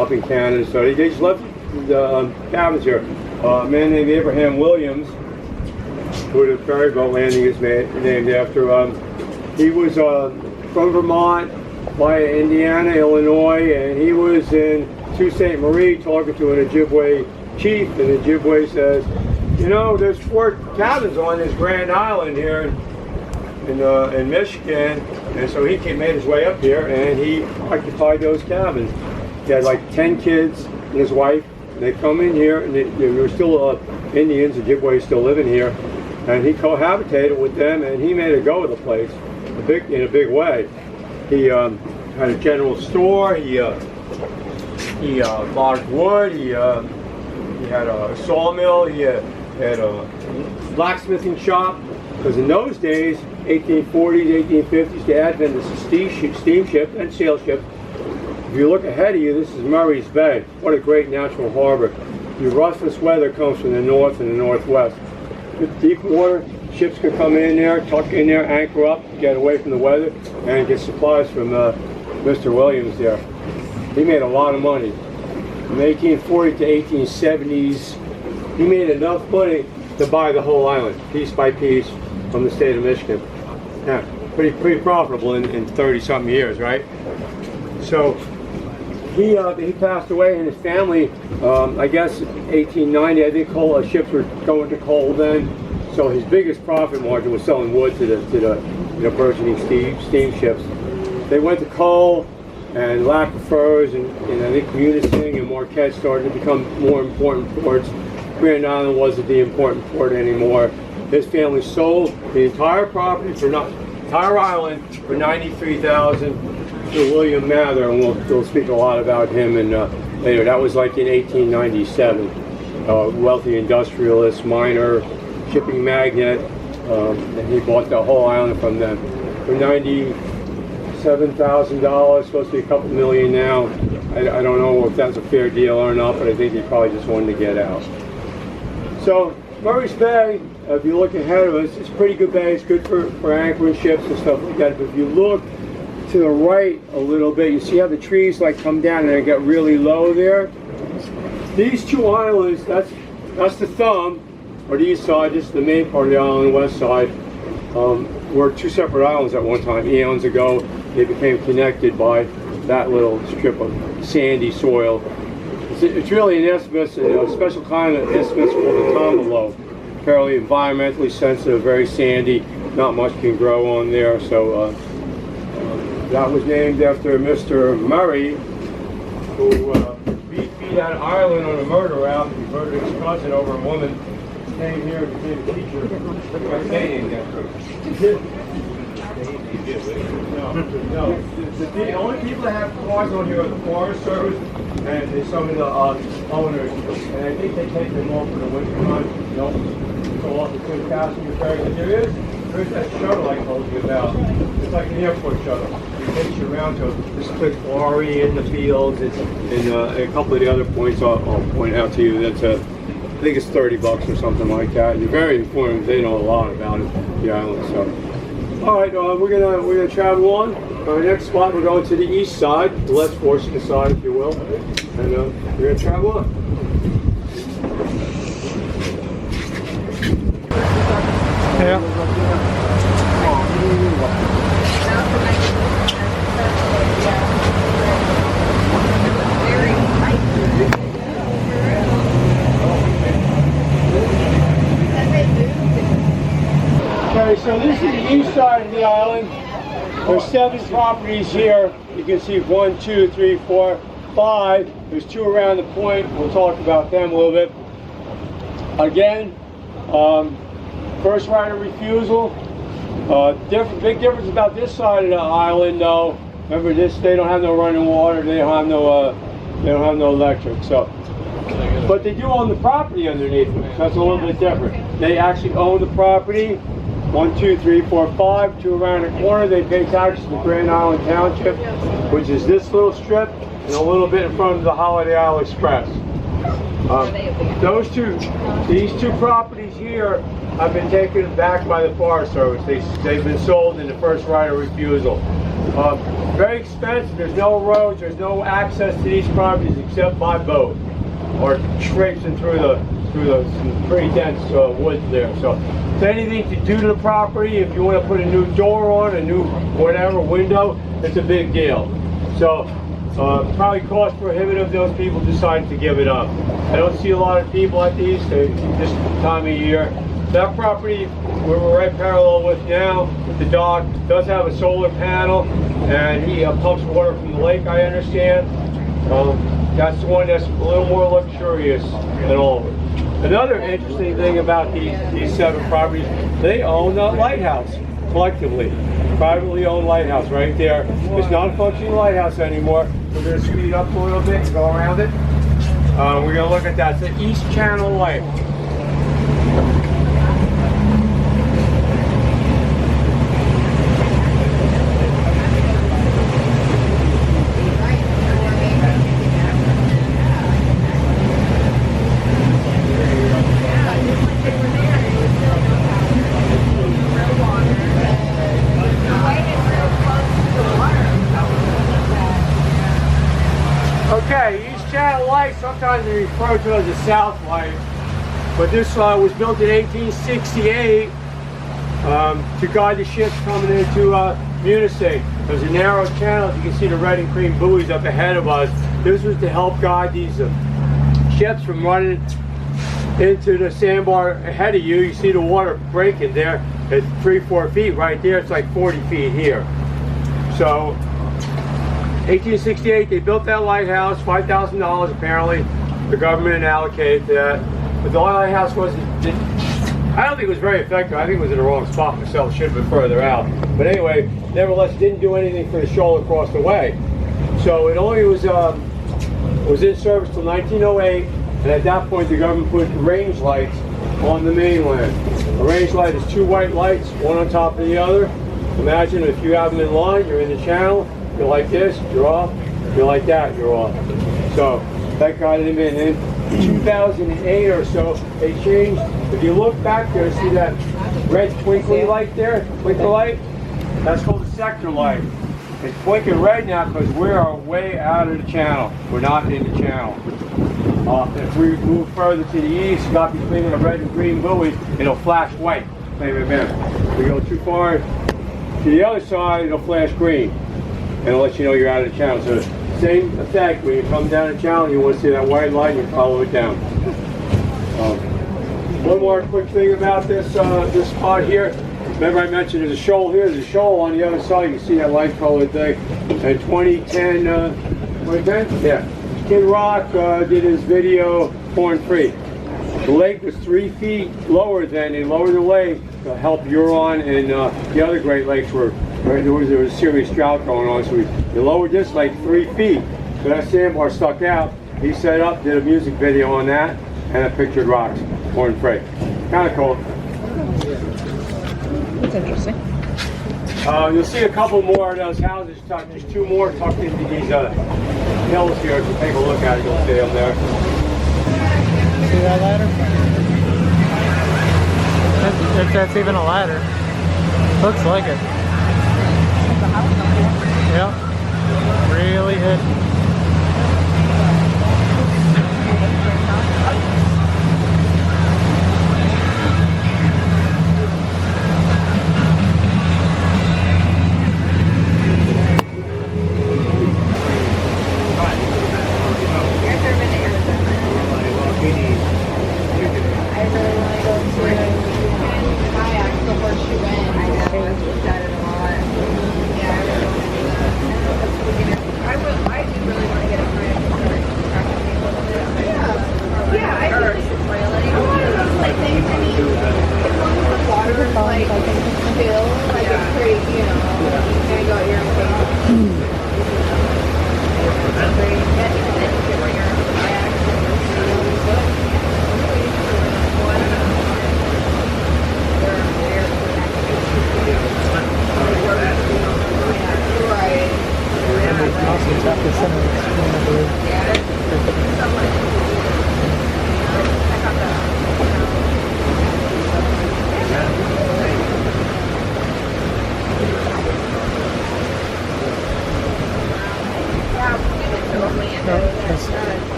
up in Canada. So they just left the cabins here. A man named Abraham Williams, who the ferry boat landing is named after. He was from Vermont, via Indiana, Illinois, and he was in Sault Ste. Marie talking to an Ojibwe chief, and the Ojibwe says, there's 4 cabins on this Grand Island here in Michigan, and so he made his way up here and he occupied those cabins. He had like 10 kids and his wife. They come in here, and they were still Indians, Ojibwe still living here, and he cohabitated with them, and he made a go of the place, in a big way. He had a general store. He logged wood. He had a sawmill. He had a blacksmithing shop. Because in those days, 1840s, 1850s, the advent of the steamship and sail ship. If you look ahead of you, this is Murray's Bay. What a great natural harbor. The roughest weather comes from the north and the northwest. With deep water, ships can come in there, tuck in there, anchor up, get away from the weather, and get supplies from Mr. Williams there. He made a lot of money. From 1840 to 1870s, he made enough money to buy the whole island, piece by piece, from the state of Michigan. Yeah, pretty profitable in 30-something years, right? So he passed away, and his family, I guess 1890, I think ships were going to coal then. So his biggest profit margin was selling wood to the burgeoning steamships. They went to coal, and lack of furs, and I think Munising and Marquette started to become more important ports. Grand Island wasn't the important port anymore. His family sold the entire property entire island for $93,000 to William Mather, and we'll speak a lot about him later. That was like in 1897. Wealthy industrialist, miner, shipping magnate, and he bought the whole island from them for $97,000. Supposed to be a couple million now. I don't know if that's a fair deal or not, but I think he probably just wanted to get out. So Murray's Bay, if you look ahead of us, it's a pretty good bay. It's good for anchoring ships and stuff like that. But if you look to the right a little bit, you see how the trees come down and they get really low there. These 2 islands, that's the thumb, or the east side. This is the main part of the island, the west side. Were 2 separate islands at one time. Eons ago, they became connected by that little strip of sandy soil. It's really an isthmus, a special kind of isthmus called a tomolo. Fairly environmentally sensitive, very sandy, not much can grow on there. So that was named after Mr. Murray, who beat that island on a murder route. He murdered his cousin over a woman. Came here and became a teacher. No. The only people that have cars on here are the Forest Service and some of the owners. And I think they take them off for the winter time. Go off the 2 passenger ferries. And there's that shuttle I told you about. It's like an airport shuttle. It takes you around to this quick quarry in the fields. And a couple of the other points I'll point out to you. That's I think it's $30 or something like that. And they're very informative. They know a lot about it, the island. So All right, we're gonna travel on. Our next spot, we're going to the east side, the less fortunate side, if you will, and we're gonna travel on. Yeah. Okay, so this is the east side of the island. There's 7 properties here. You can see 1, 2, 3, 4, 5. There's 2 around the point. We'll talk about them a little bit. Again, first right of refusal. Big difference about this side of the island, though. Remember, they don't have no running water. They don't have no electric. So, but they do own the property underneath them. So that's a little bit different. They actually own the property. 1, 2, 3, 4, 5, 2 around the corner. They pay taxes to Grand Island Township, which is this little strip and a little bit in front of the Holiday Isle Express. These two properties here have been taken back by the Forest Service. They've been sold in the first right of refusal. Very expensive. There's no roads. There's no access to these properties except by boat or traipsing through some pretty dense woods there. So, if anything to do to the property, if you want to put a new door on, a new whatever window, it's a big deal. So, probably cost prohibitive. Those people decided to give it up. I don't see a lot of people at these this time of year. That property we're right parallel with now, with the dock, does have a solar panel, and he pumps water from the lake, I understand. That's the one that's a little more luxurious than all of it. Another interesting thing about these 7 properties, they own a lighthouse collectively. Privately owned lighthouse right there. It's not a functioning lighthouse anymore. We're going to speed up a little bit and go around it. We're going to look at that. It's the East Channel Light. Okay, East Channel Light, sometimes they refer to as the South Light, but this was built in 1868 to guide the ships coming into Munising. There's a narrow channel, you can see the red and green buoys up ahead of us. This was to help guide these ships from running into the sandbar ahead of you. You see the water breaking there. It's 3-4 feet right there. It's like 40 feet here. So 1868, they built that lighthouse, $5,000 apparently. The government allocated that. But the lighthouse I don't think it was very effective. I think it was in the wrong spot myself. It should have been further out. But anyway, nevertheless, it didn't do anything for the shoal across the way. So it only was in service till 1908. And at that point, the government put range lights on the mainland. A range light is 2 white lights, one on top of the other. Imagine if you have them in line, you're in the channel. You're like this, you're off. You're like that, you're off. So that guided him in. In 2008 or so, they changed. If you look back there, see that red twinkly light there? Twinkle light? That's called a sector light. It's blinking red now because we are way out of the channel. We're not in the channel. If we move further to the east, not between the red and green buoys, it'll flash white. If we go too far to the other side, it'll flash green. And it'll let you know you're out of the channel. So same effect, when you come down the channel, you want to see that white light, you follow it down. One more quick thing about this spot here. Remember I mentioned there's a shoal here, there's a shoal on the other side, you can see that light colored thing. In 2010, yeah, Kid Rock did his video, Porn Free. The lake was 3 feet lower than, they lowered the lake to help Huron and the other Great Lakes were, there was a serious drought going on, so we lowered this lake 3 feet. So that sandbar stuck out. He set up, did a music video on that, and a pictured rocks, Porn Free. Kind of cool. That's interesting. You'll see a couple more of those houses, there's 2 more tucked into these hills here. If you take a look at it, you'll see them there. See that ladder? If that's even a ladder. Looks like it. Yep. Really hit.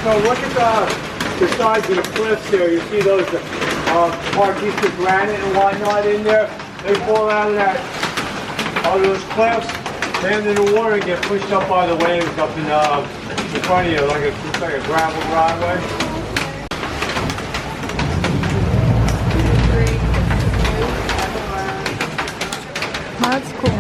So look at the sides of the cliffs there. You see those hard pieces of granite and whatnot in there? They fall out of those cliffs, land in the water and get pushed up by the waves up in front of you, looks like a gravel driveway. That's cool.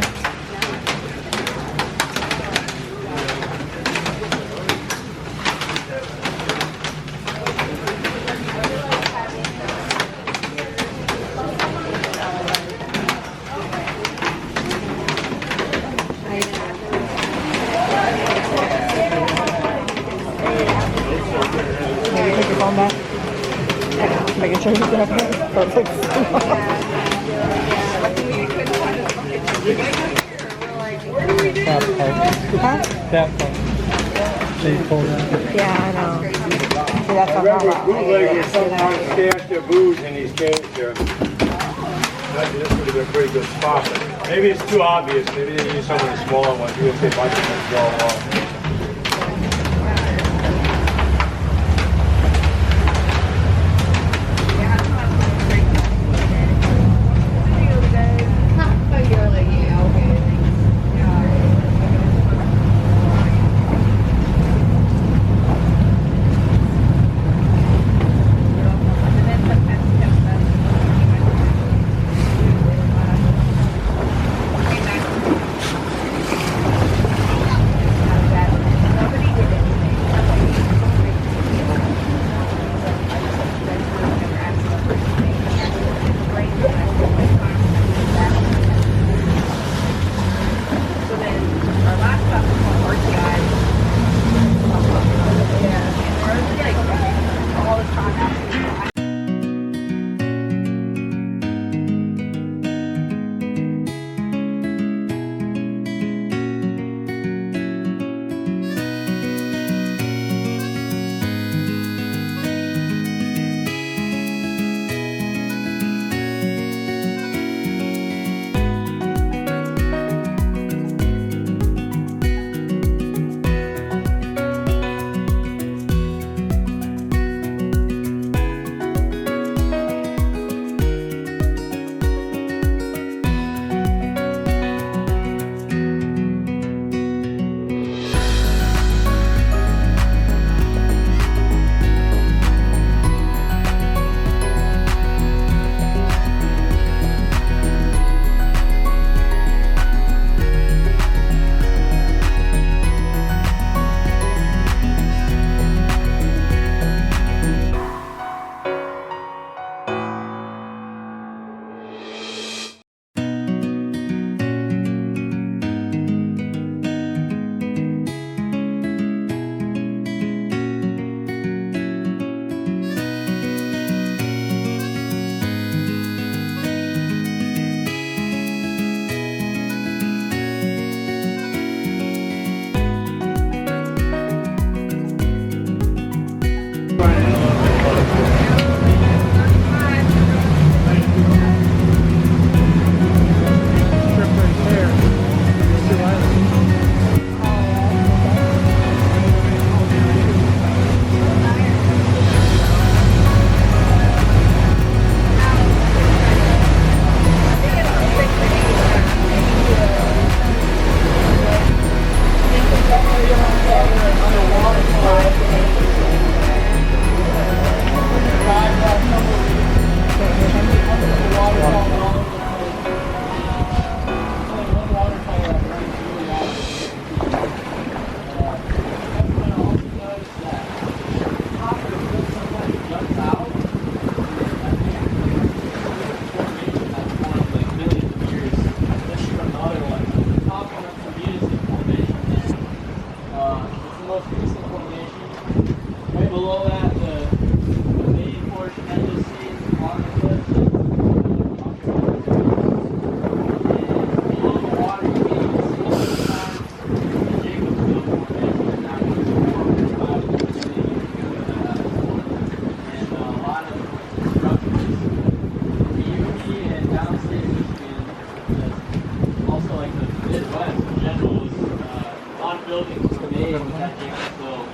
Making sure he's got it. Perfect. That part. Huh? That part. They pulled out. Yeah, I know. See, that's I remember bootleggers sometimes stash their booze in these caves here. This would have been a pretty good spot. Maybe it's too obvious. Maybe they use some of the smaller ones. You would say bunch of them go along.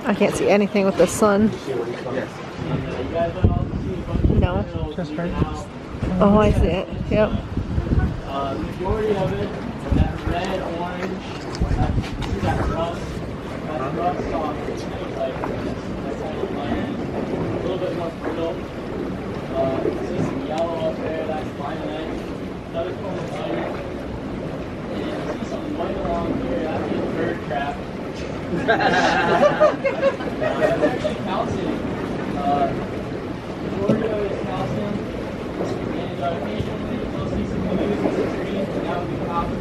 I can't see anything with the sun. No. Just right. Oh, I see it. Yep. Majority of it, that red, orange, that rust soft, it's like that's kind of light, a little bit more brittle. See some yellow up there, that's violet. Another form of violet. And you see some white along here, that's just bird crap. That's calcium. Majority of it is calcium. And occasionally you'll see some green, and that would be copper.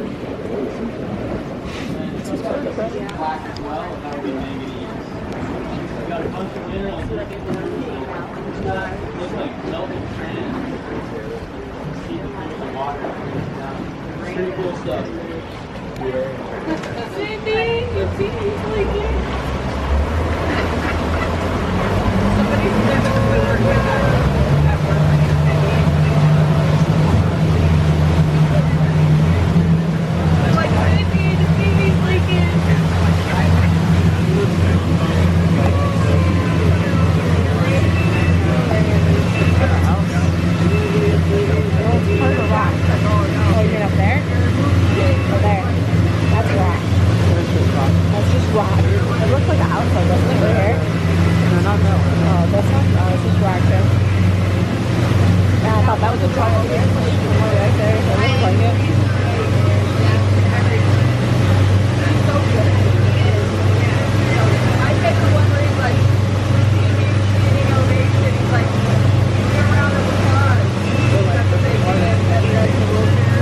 And sometimes you'll see some black as well, and that would be manganese. We got a bunch of minerals in here. Looks like melted sand. See the through the water. Pretty cool stuff. Cindy, you see he's leaking. Somebody's living with her at work. I'm like, Cindy, the TV's leaking. Oh, you mean up there? Oh, there. That's rock. That's just rock. It looks like a house, though, doesn't it? Right here? No, not that one. Oh, this one? Oh, it's just rock, too. Yeah, I thought that was a truck over here. Right there. It looks like it. I take the one where he's like, standing ovation, he's like, get around in the car. That's what they do. That's the wheelchair.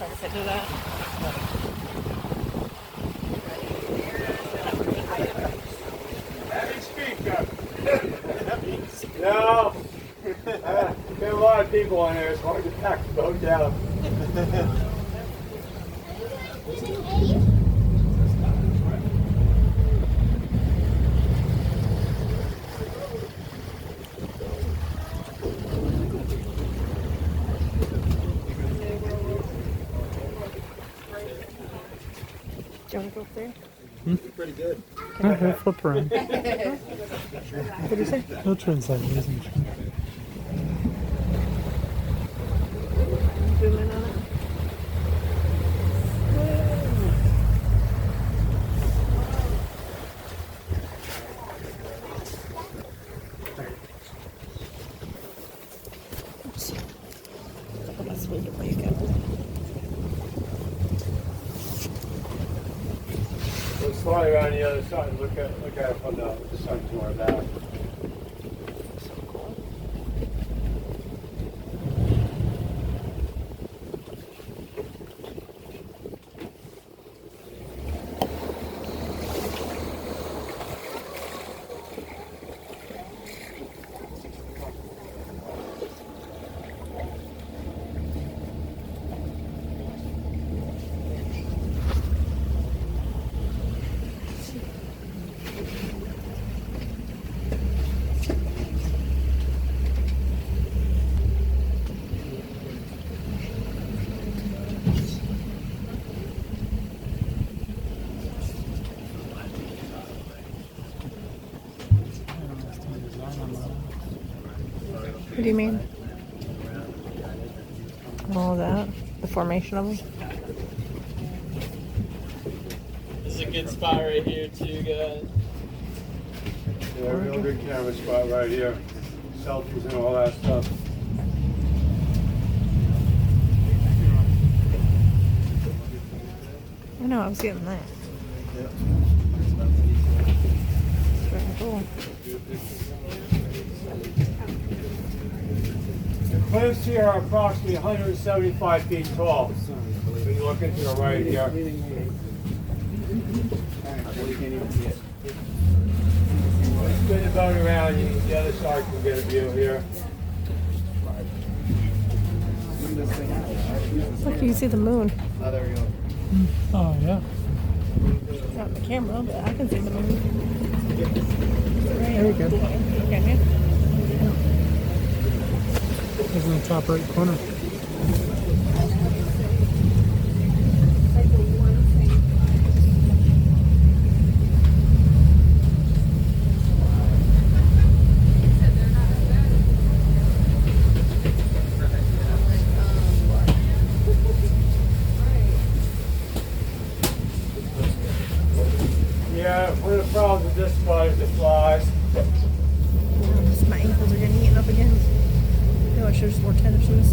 Try to fit to that. Heavy speaker. No. There are a lot of people on there. It's hard to pack the boat down. Do you want to go up there? Pretty good. Okay, flip around. What did you say? He'll translate. He doesn't try. Zoom in on it. Oops. That's the way to wake up. Let's fly around the other side and look at it from the sun to our back. What do you mean? All that? The formation of them? This is a good spot right here too, guys. Yeah, real good camera spot right here. Selfies and all that stuff. I know, I was getting that. Very cool. The cliffs here are approximately 175 feet tall. When you look into the right here. Spin the boat around, the other side can get a view here. Look, you can see the moon. Oh, yeah. It's not in the camera, but I can see the moon. There we go. Can you? It's in the top right corner. Yeah, one of the problems with this spot is the flies. Just my ankles are getting eaten up again. No, I should have just wore tennis shoes.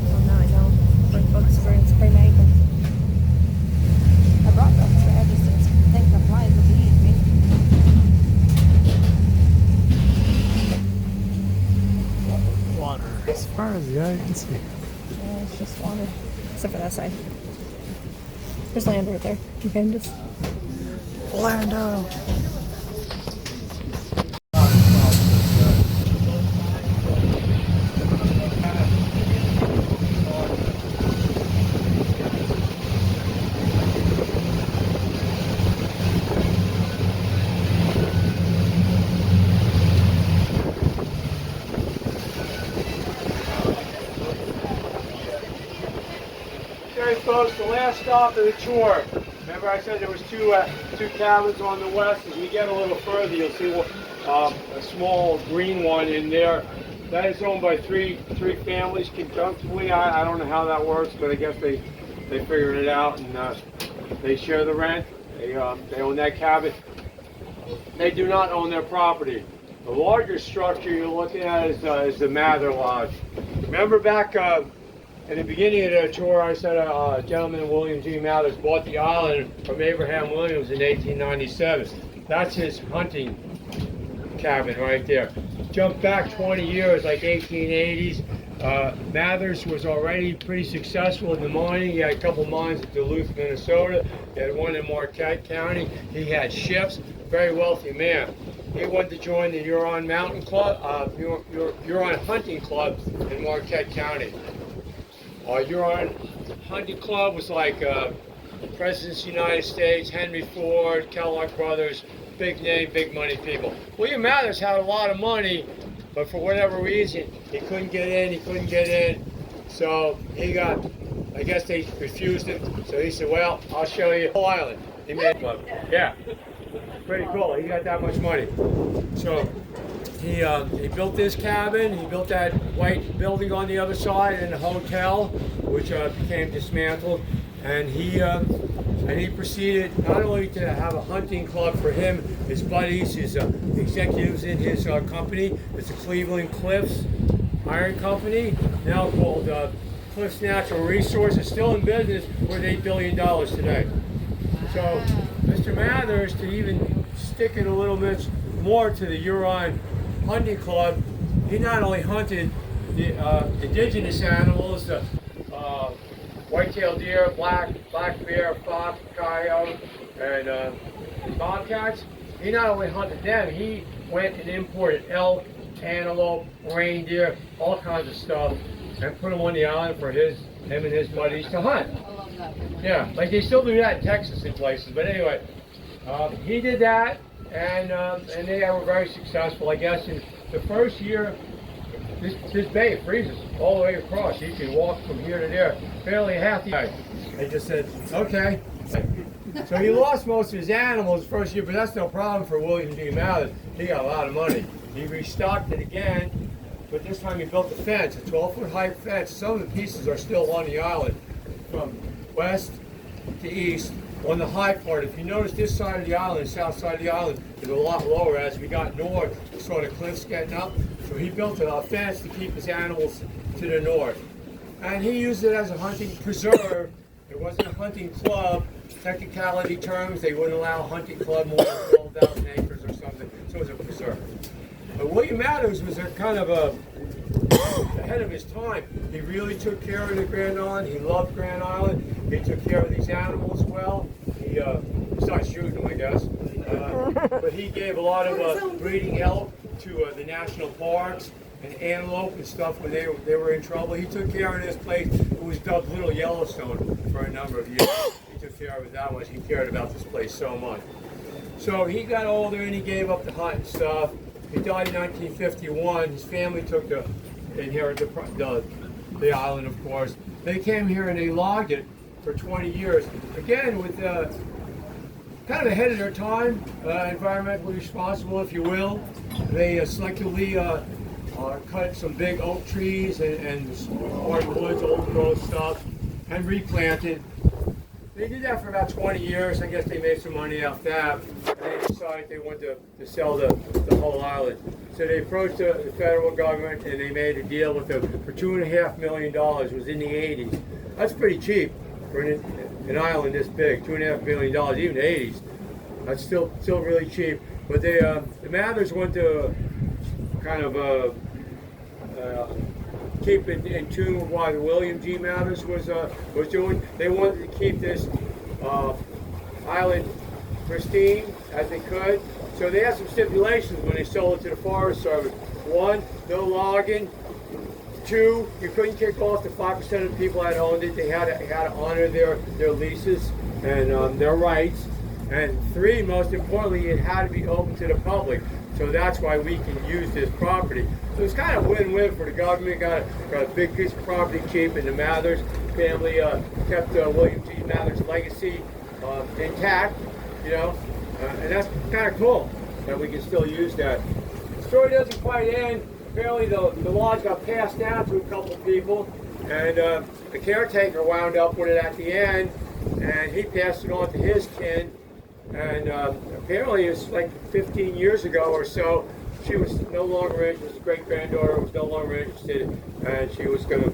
Oh, now I know. Bring bug spray and spray my ankles. I brought bug spray. I just didn't think the flies would eat me. Water. As far as the eye can see. Yeah, it's just water. Except for that side. There's land right there. You can just Lando. Okay, folks, the last stop of the tour. Remember I said there was two cabins on the west. As we get a little further, you'll see a small green one in there. That is owned by three families conjunctively. I don't know how that works, but I guess they figured it out, and they share the rent. They own that cabin. They do not own their property. The larger structure you're looking at is the Mather Lodge. Remember back in the beginning of the tour, I said a gentleman, William G. Mathers, bought the island from Abraham Williams in 1897. That's his hunting cabin right there. Jump back 20 years, like 1880s. Mathers was already pretty successful in the mining. He had a couple mines in Duluth, Minnesota. He had one in Marquette County. He had ships. Very wealthy man. He wanted to join the Huron Mountain Club, Huron Hunting Club in Marquette County. Huron Hunting Club was like Presidents of the United States, Henry Ford, Kellogg Brothers, big name, big money people. William Mathers had a lot of money, but for whatever reason, he couldn't get in, So he got, I guess they refused him. So he said, well, I'll show you the whole island. He made club. Yeah, pretty cool. He got that much money. So he built this cabin, he built that white building on the other side and a hotel, which became dismantled. And he proceeded not only to have a hunting club for him, his buddies, his executives in his company. It's the Cleveland Cliffs Iron Company, now called Cliffs Natural Resources, still in business, worth $8 billion today. So Mr. Mathers, to even stick it a little bit more to the Huron Hunting Club, he not only hunted the indigenous animals, white-tailed deer, black bear, fox, coyote, and bobcats. He not only hunted them, he went and imported elk, antelope, reindeer, all kinds of stuff, and put them on the island for him and his buddies to hunt. Yeah, like they still do that in Texas in places. But anyway, he did that, and they were very successful. I guess in the first year, this bay freezes all the way across. You can walk from here to there, barely half the day. They just said, okay. So he lost most of his animals the first year, but that's no problem for William G. Mathers. He got a lot of money. He restocked it again, but this time he built a fence, a 12-foot high fence. Some of the pieces are still on the island, from west to east. On the high part, if you notice this side of the island, south side of the island, is a lot lower. As we got north, we saw the cliffs getting up. So he built a fence to keep his animals to the north. And he used it as a hunting preserve. It wasn't a hunting club. Technicality terms, they wouldn't allow a hunting club more than 12,000 acres or something. So it was a preserve. But William Mathers was a kind of ahead of his time. He really took care of the Grand Island. He loved Grand Island. He took care of these animals well. He started shooting them, I guess. But he gave a lot of breeding elk to the national parks and antelope and stuff when they were in trouble. He took care of this place. It was dubbed Little Yellowstone for a number of years. He took care of it that much. He cared about this place so much. So he got older and he gave up the hunt and stuff. He died in 1951. His family took inherited the island, of course. They came here and they logged it for 20 years. Again, with kind of ahead of their time, environmentally responsible, if you will. They selectively cut some big oak trees and hardwoods, old growth stuff, and replanted. They did that for about 20 years. I guess they made some money off that. And they decided they wanted to sell the whole island. So they approached the federal government and they made a deal with them for $2.5 million. It was in the 80s. That's pretty cheap for an island this big, $2.5 million, even the 80s. That's still really cheap. But the Mathers went to kind of keep it in tune with what William G. Mathers was doing. They wanted to keep this island pristine as they could. So they had some stipulations when they sold it to the Forest Service. 1, no logging. 2, you couldn't kick off the 5% of the people that owned it. They had to honor their leases and their rights. And 3, most importantly, it had to be open to the public. So that's why we can use this property. So it's kind of win-win for the government. Got a big piece of property cheap, and the Mathers family kept William G. Mathers' legacy intact, you know, and that's kind of cool that we can still use that. The story doesn't quite end. Apparently the laws got passed down to a couple people, and the caretaker wound up with it at the end, and he passed it on to his kin. And apparently it's like 15 years ago or so, she was no longer interested, his great-granddaughter was no longer interested, and she was going to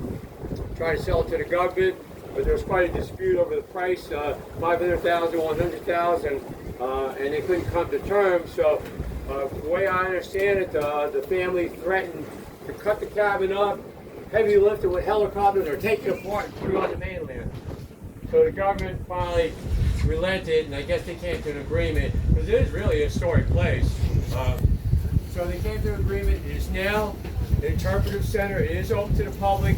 try to sell it to the government, but there was quite a dispute over the price, $500,000, $100,000, and they couldn't come to terms. So the way I understand it, the family threatened to cut the cabin up heavy lifting with helicopters or take it apart and put it on the mainland. So the government finally relented, and I guess they came to an agreement, because it is really a historic place. So they came to an agreement. It is now an interpretive center. It is open to the public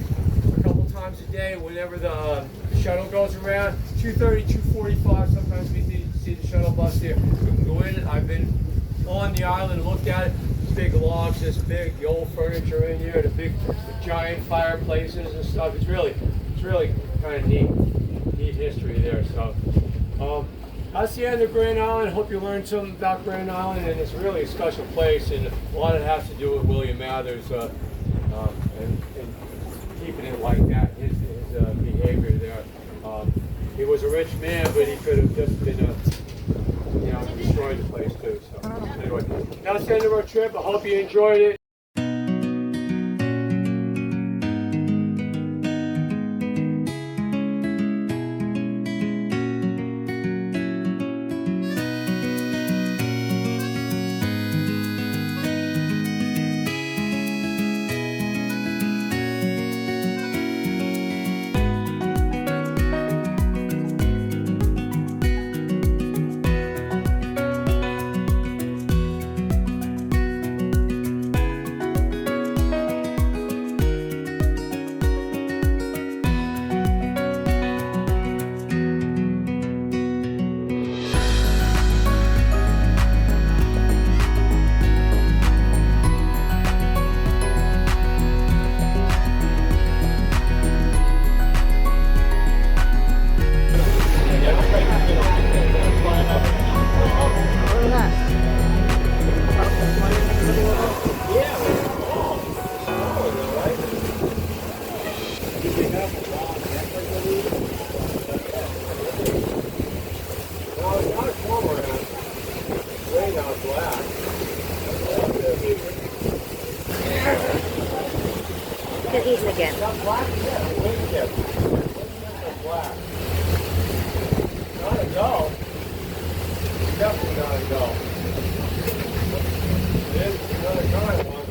a couple times a day whenever the shuttle goes around. 2:30, 2:45, sometimes we see the shuttle bus here. We can go in it. I've been on the island and looked at it. Big logs, this big, the old furniture in here, the giant fireplaces and stuff. It's really kind of neat history there. So that's the end of Grand Island. Hope you learned something about Grand Island, and it's really a special place, and a lot of it has to do with William Mathers and keeping it like that. His behavior there. He was a rich man, but he could have just been destroyed the place too. So anyway, that's the end of our trip. I hope you enjoyed it. Get eaten again. Not a go. Definitely not a go. It is another giant one.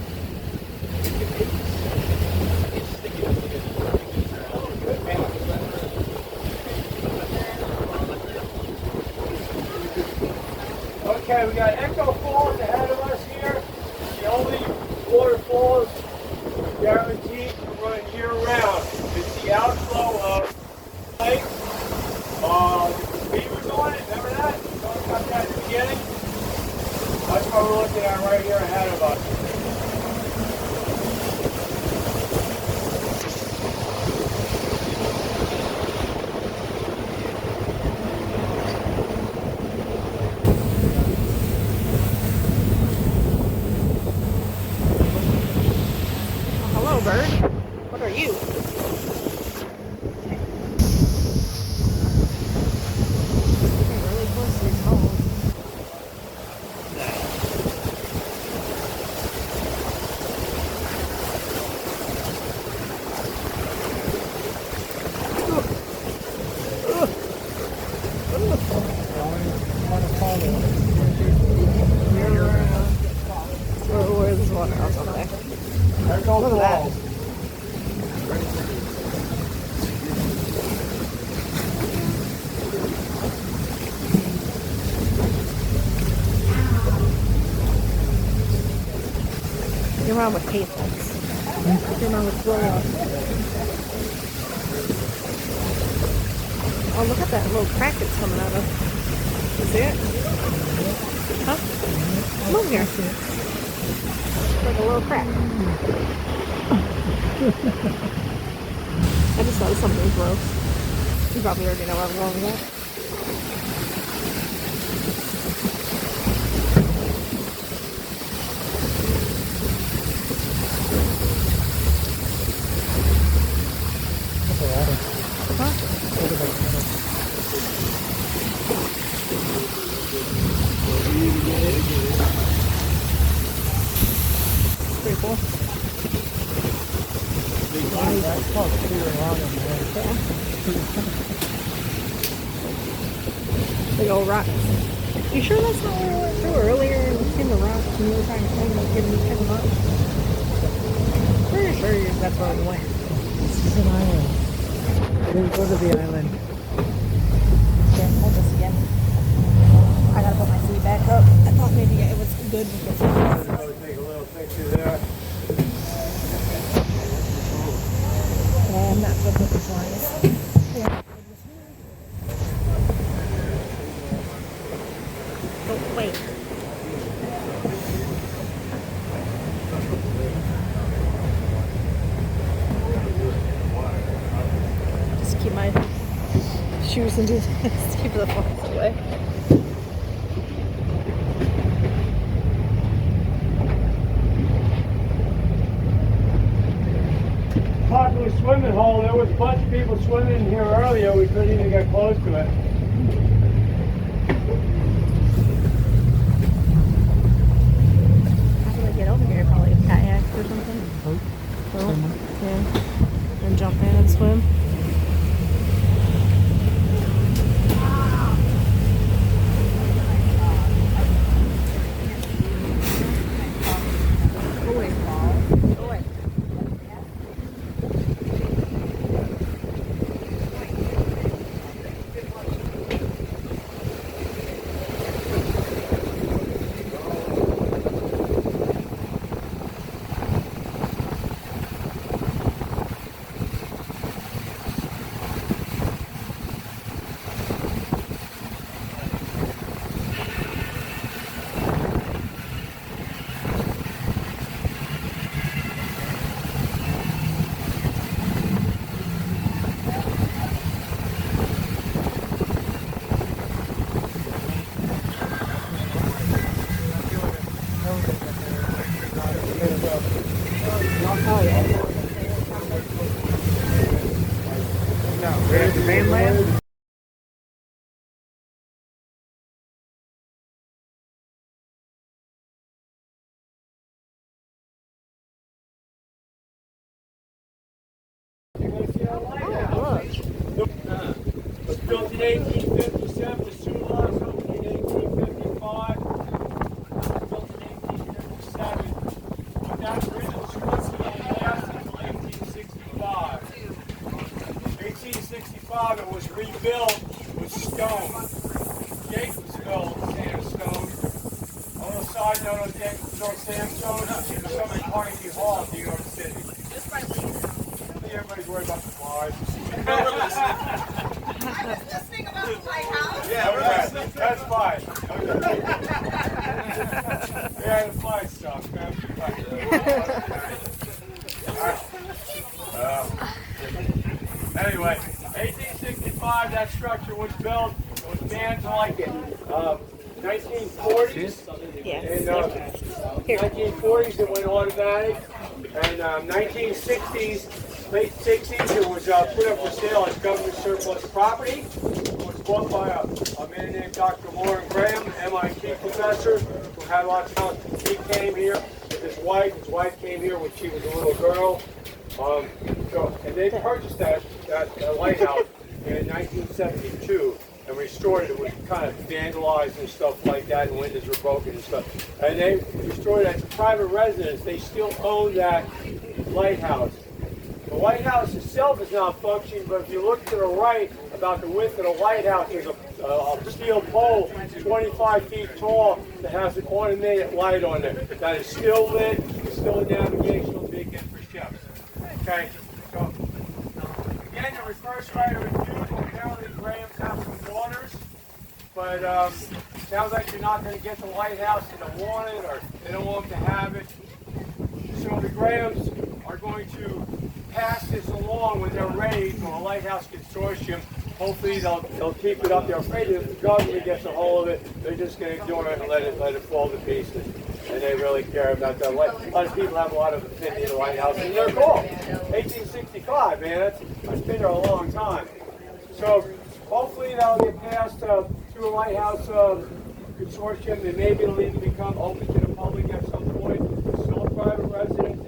Okay, we got Echo Falls ahead of us here. The only waterfalls guaranteed to run year-round. It's the outflow of lake. Beavers on it, remember that? We talked about that at the beginning. That's what we're looking at right here ahead of us. Hello, bird. What are you? Really close to these holes. Where's this water? Out there. Look at that. Your mom with pavements. Your mom with blow off. Oh, look at that little crack it's coming out of. You see it? Huh? Come over here. It's like a little crack. I just thought of something gross. You probably already know where I'm going with that. Pretty cool. Big old rocks. You sure that's not where we went through earlier and we seen the rocks and we were trying to find them getting kind of much? Where pretty sure that's where we went. This is an island. I didn't go to the island. Yeah, hold this again. I gotta put my feet back up. I thought maybe it was good with the feet. Take a little picture there. Yeah, I'm not good with the flies. Yeah. Oh, wait. Just keep my shoes and do this to keep the flies away. Popular swimming hole. There was a bunch of people swimming in here earlier. We couldn't even get close to it. How do I get over here? Probably a kayak or something. Oh, Yeah. And jump in and swim. Where's the mainland? It was built in 1857. The sewer lines opened in 1855. It was built in 1857. But that original structure only lasted until 1865. 1865, it was rebuilt with stone. The gate was built with sandstone. A little side note on the gate was built sandstone. It was some in Carnegie Hall in New York City. I think everybody's worried about the flies. Listening about the lighthouse. Yeah, right. That's fine. Yeah, the fly stuff. Anyway, 1865, that structure was built. It was manned to like 1940s. Yes. In 1940s, it went automatic. And 1960s, late 60s, it was put up for sale as government surplus property. It was bought by a man named Dr. Lauren Graham, an MIT professor who had lots of talent. He came here with his wife. His wife came here when she was a little girl. And they purchased that lighthouse in 1972 and restored it. It was kind of vandalized and stuff like that, and windows were broken and stuff. And they restored it as a private residence. They still own that lighthouse. The lighthouse itself is not functioning, but if you look to the right, about the width of the lighthouse, there's a steel pole 25 feet tall that has an automated light on it. That is still lit. It's still a navigational beacon for ships. Okay, so again, the reverse right of refusal. Apparently, Graham's have some waters, but sounds like you're not going to get the lighthouse. They don't want it, or they don't want to have it. So the Grahams are going to pass this along when they're ready for a lighthouse consortium. Hopefully they'll keep it up. They're afraid if the government gets a hold of it, they're just going to ignore it and let it fall to pieces. And they really care about that. A lot of people have a lot of opinion of the lighthouse, and they're cool. 1865, man, that's been there a long time. So hopefully that'll get passed through a lighthouse consortium, and maybe it'll even become open to the public at some point. It's still a private residence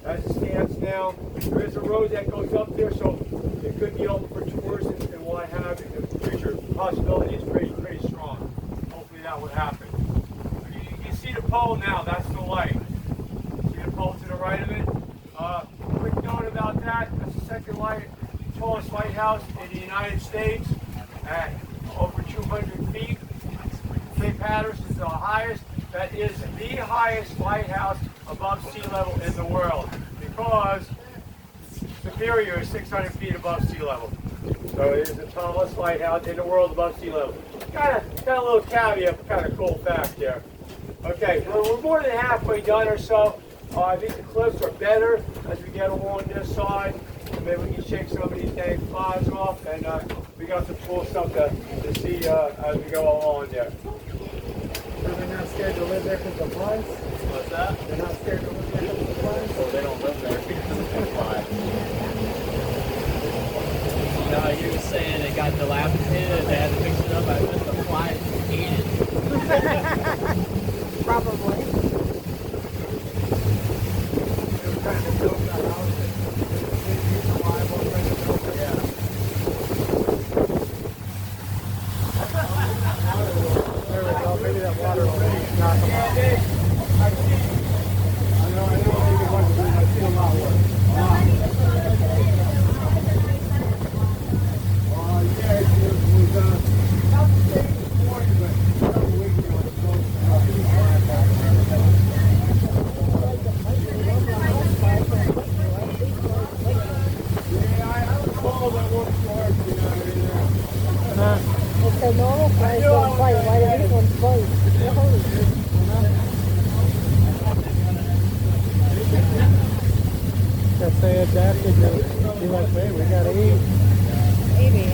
as it stands now. There is a road that goes up there, so it could be open for tours and what have you in the future. The possibility is pretty strong. Hopefully that would happen. You see the pole now, that's the light. See the pole to the right of it? tallest lighthouse in the United States at over 200 feet. Cape Hatteras is the highest. That is the highest lighthouse above sea level in the world because Superior is 600 feet above sea level. So it is the tallest lighthouse in the world above sea level. Got a little caveat, kind of cool fact there. Okay, well, we're more than halfway done or so. I think the cliffs are better as we get along this side. Maybe we can shake some of these dang flies off, and we got some cool stuff to see as we go along there. So they're not scared to live there because of the flies? What's that? They're not scared to live there because of the flies? Well, they don't live there because of the flies. You know, you were saying it got dilapidated and they had to fix it up. I bet the flies ate it. Probably. There we go. Maybe that water will knock them out. If the normal flies don't bite, why do these ones bite? Guess they adapted to be like, hey, we gotta eat. Maybe.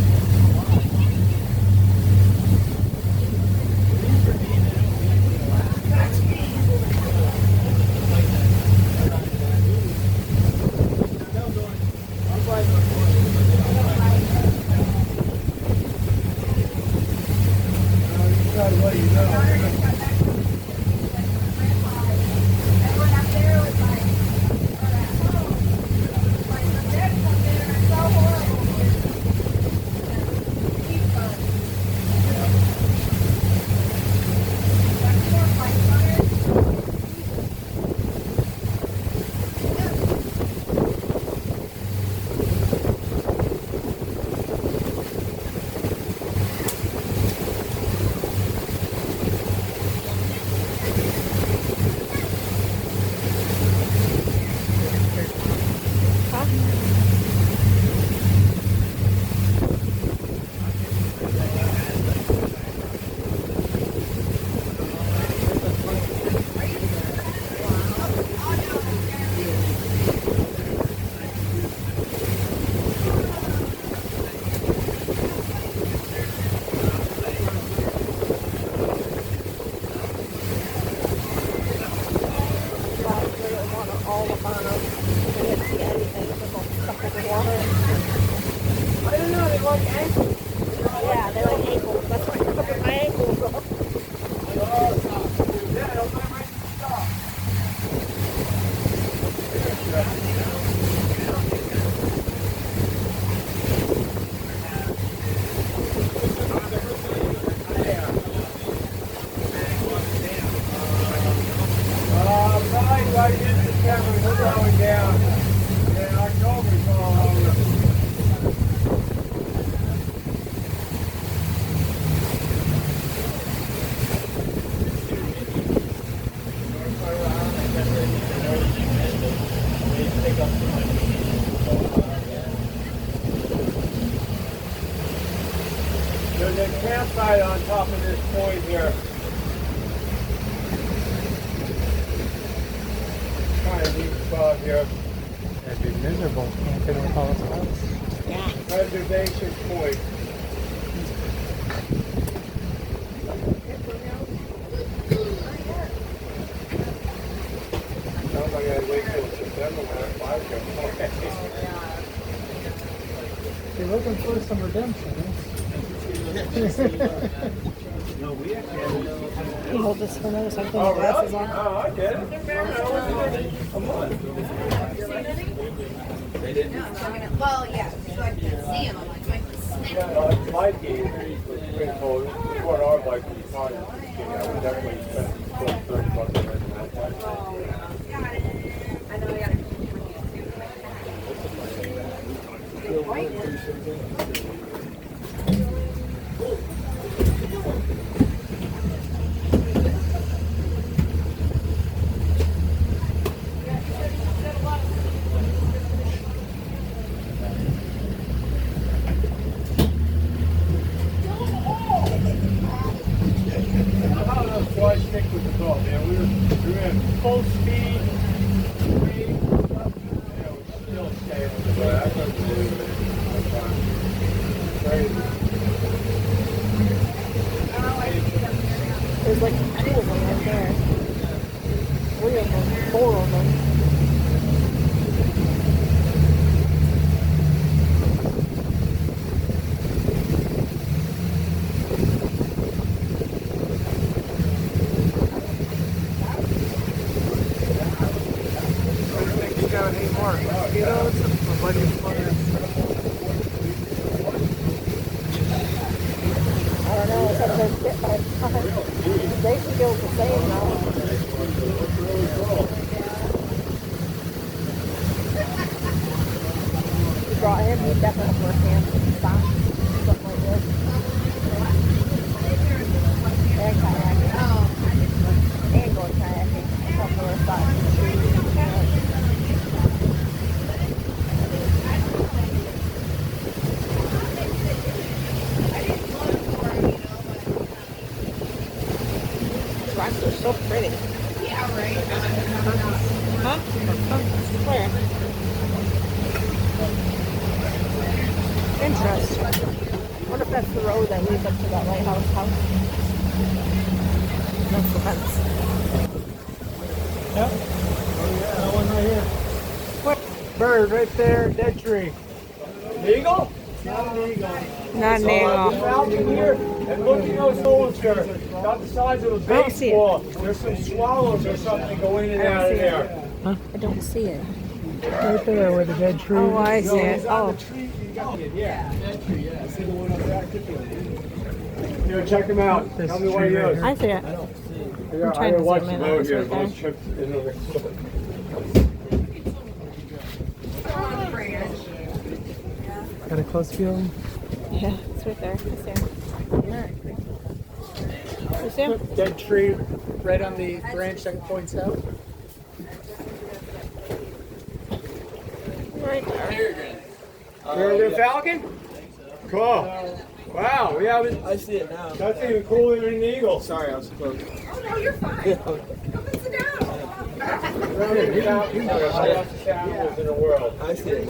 Yeah, they're like ankles. That's why I covered my ankles. Probably right in September, we're going down. In October, it's all over. There's a campsite on top of this point here. Kind of neat spot here. That'd be miserable camping with all this house. Yeah. Reservation point. Sounds like I gotta wait till September when I fly go. You're looking for some redemption, You hold this for notice. I put Oh, my glasses really? on. Oh, I did. Come on. Well, yeah, so I can see them. I'm like, Yeah, biking, pretty cool. We bought our bike from the car. Yeah, we definitely spent $30 on that bike. I know I gotta Why stick with the boat, man? We were at full speed. Yeah, we still staying with the boat. I couldn't believe it. Crazy. There's like 2 of them right there. 3 of them, 4 of them. I don't know, except they're fit by they feel the same now. You brought him, he'd definitely have first hand stock, something like this. And kayaking. And going kayaking. Something like that. Rocks are so pretty. Yeah, right. Huh? Where? Interesting. I wonder if that's the road that leads up to that lighthouse house. That's the fence. Yep. Oh yeah, that one right here. What? Bird right there, dead tree. Eagle? Not an eagle. Not an eagle. Falcon here, and look at those holes here. About the size of a don't see it. baseball. There's some swallows or something going in and out of there. I don't see it. Right there where the dead tree Oh, I see it. He's on Oh. the tree. You got it, yeah. Dead tree, yeah. See the one up there? Here, check him out. This Tell me what he tree right is. here. I see it. Here, trying to watch zoom the in. boat It's here. right there. Let's check into the Got a close view. Yeah, it's right there. I see it. You see him? Dead tree right on the branch that points out. Right there. Peregrine falcon? Cool. Wow, we haven't. I see it now. That's even cooler than an eagle. Sorry, I was close. Oh, no, you're fine. Come and sit down. Peregrine falcons are the fastest animals in the world. I see it.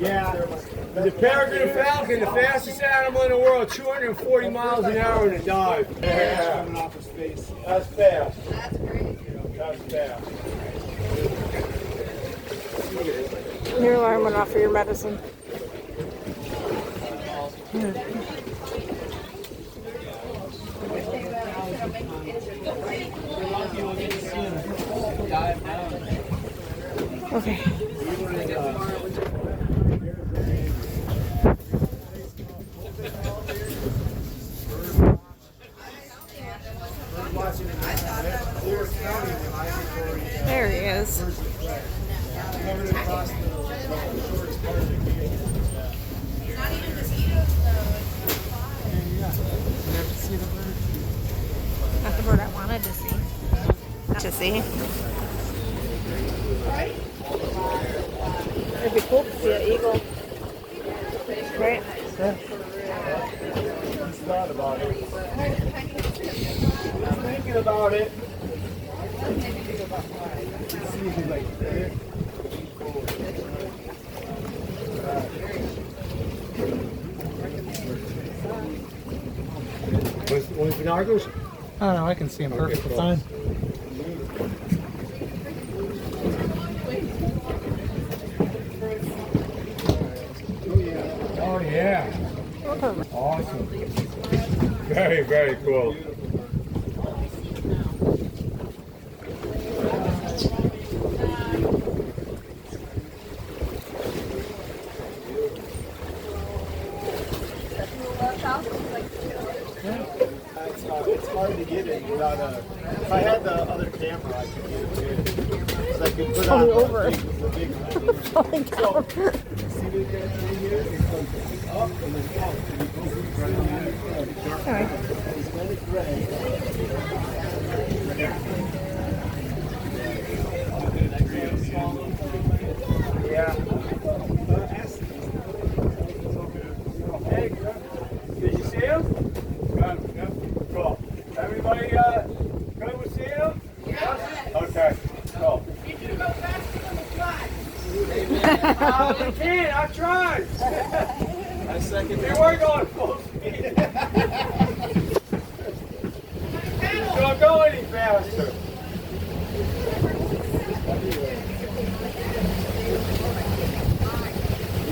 Yeah. The peregrine falcon, the fastest animal in the world, 240 miles an hour in a dive. Yeah. Off of space. That's fast. That's great. That's fast. Here, I'm going to offer your medicine. Okay. There he is. Not the bird I wanted to see. To see. It'd be cool to see an eagle. Right? He's thought about it. He's thinking about it. Want binoculars? I don't know, I can see him perfectly fine. Oh yeah. Awesome. Very, very cool. It's hard to get it without a. If I had the other camera, I could get it too. Because I could put Falling on over. the big Falling down. see the guy here? It goes up and then out. And it goes right on the Alright. It's kind of gray. Yeah. Hey, did you see him? Got him. Yep. Cool. Everybody good with seeing him? Yes. Okay. Cool. You should go faster than the fly. You can't. I tried. I second They were going full speed. Don't go any faster.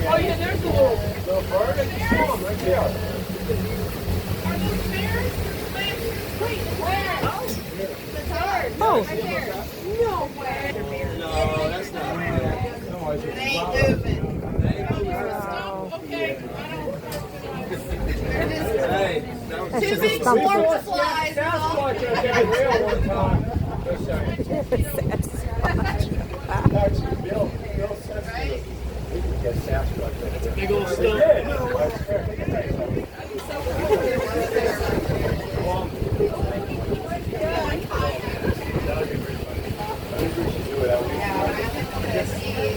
Oh yeah, there's a little. Little bird and you saw him right there. Are those bears? Wait, where? Oh, the bird. Oh. Right there. No way. No, that's not right. It ain't moving. Okay, I don't. Hey, that was Too big for the flies. Sasquatch was down here one time. Actually, Bill said to us, we could get Sasquatch over there. Big old They stump. did. That's fair.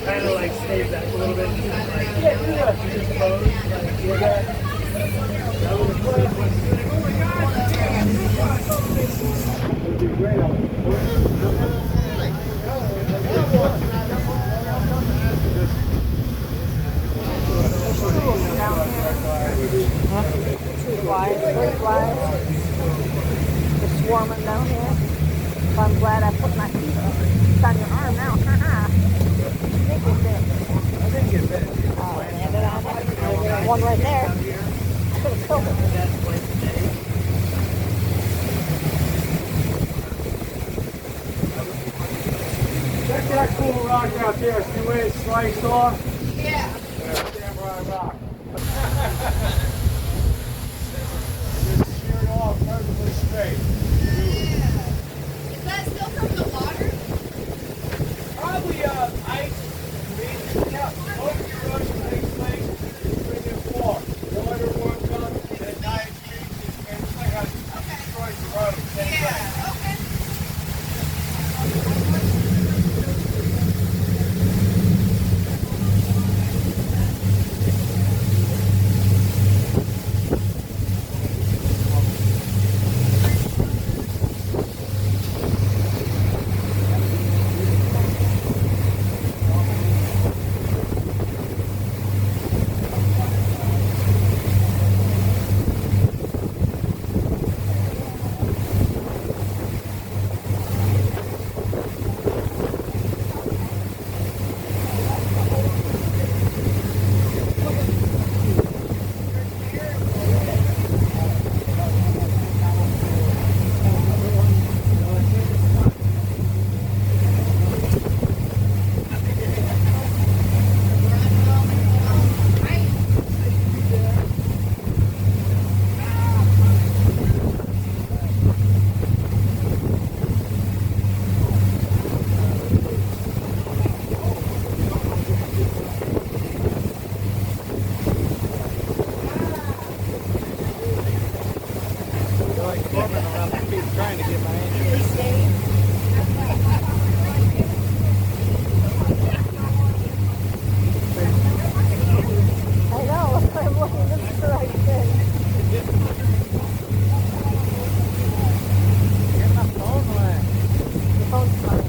Kind of like save that a little bit. Like, Yeah, do that. You just pose, like, do that. That was a plan. It would be great on Two flies, 3 flies. They're swarming down here. So I'm glad I put my feet on your arm now. Haha. They get bit. I didn't get bit. Oh, landed on it. There's one right there. I could have killed it. Check that cool rock out there. See where it's sliced off? Yeah. Samurai rock. Just shear it off perfectly straight. Is that still from the water? Probably ice. Yeah, most of your ocean takes place between the floor. The water warms up, and at night it freezes, and it's like how it destroys the road. Same thing. Yeah. Okay. Trying to get my hand. I know. I'm looking this the right thing. Get my phone away. The phone's fine.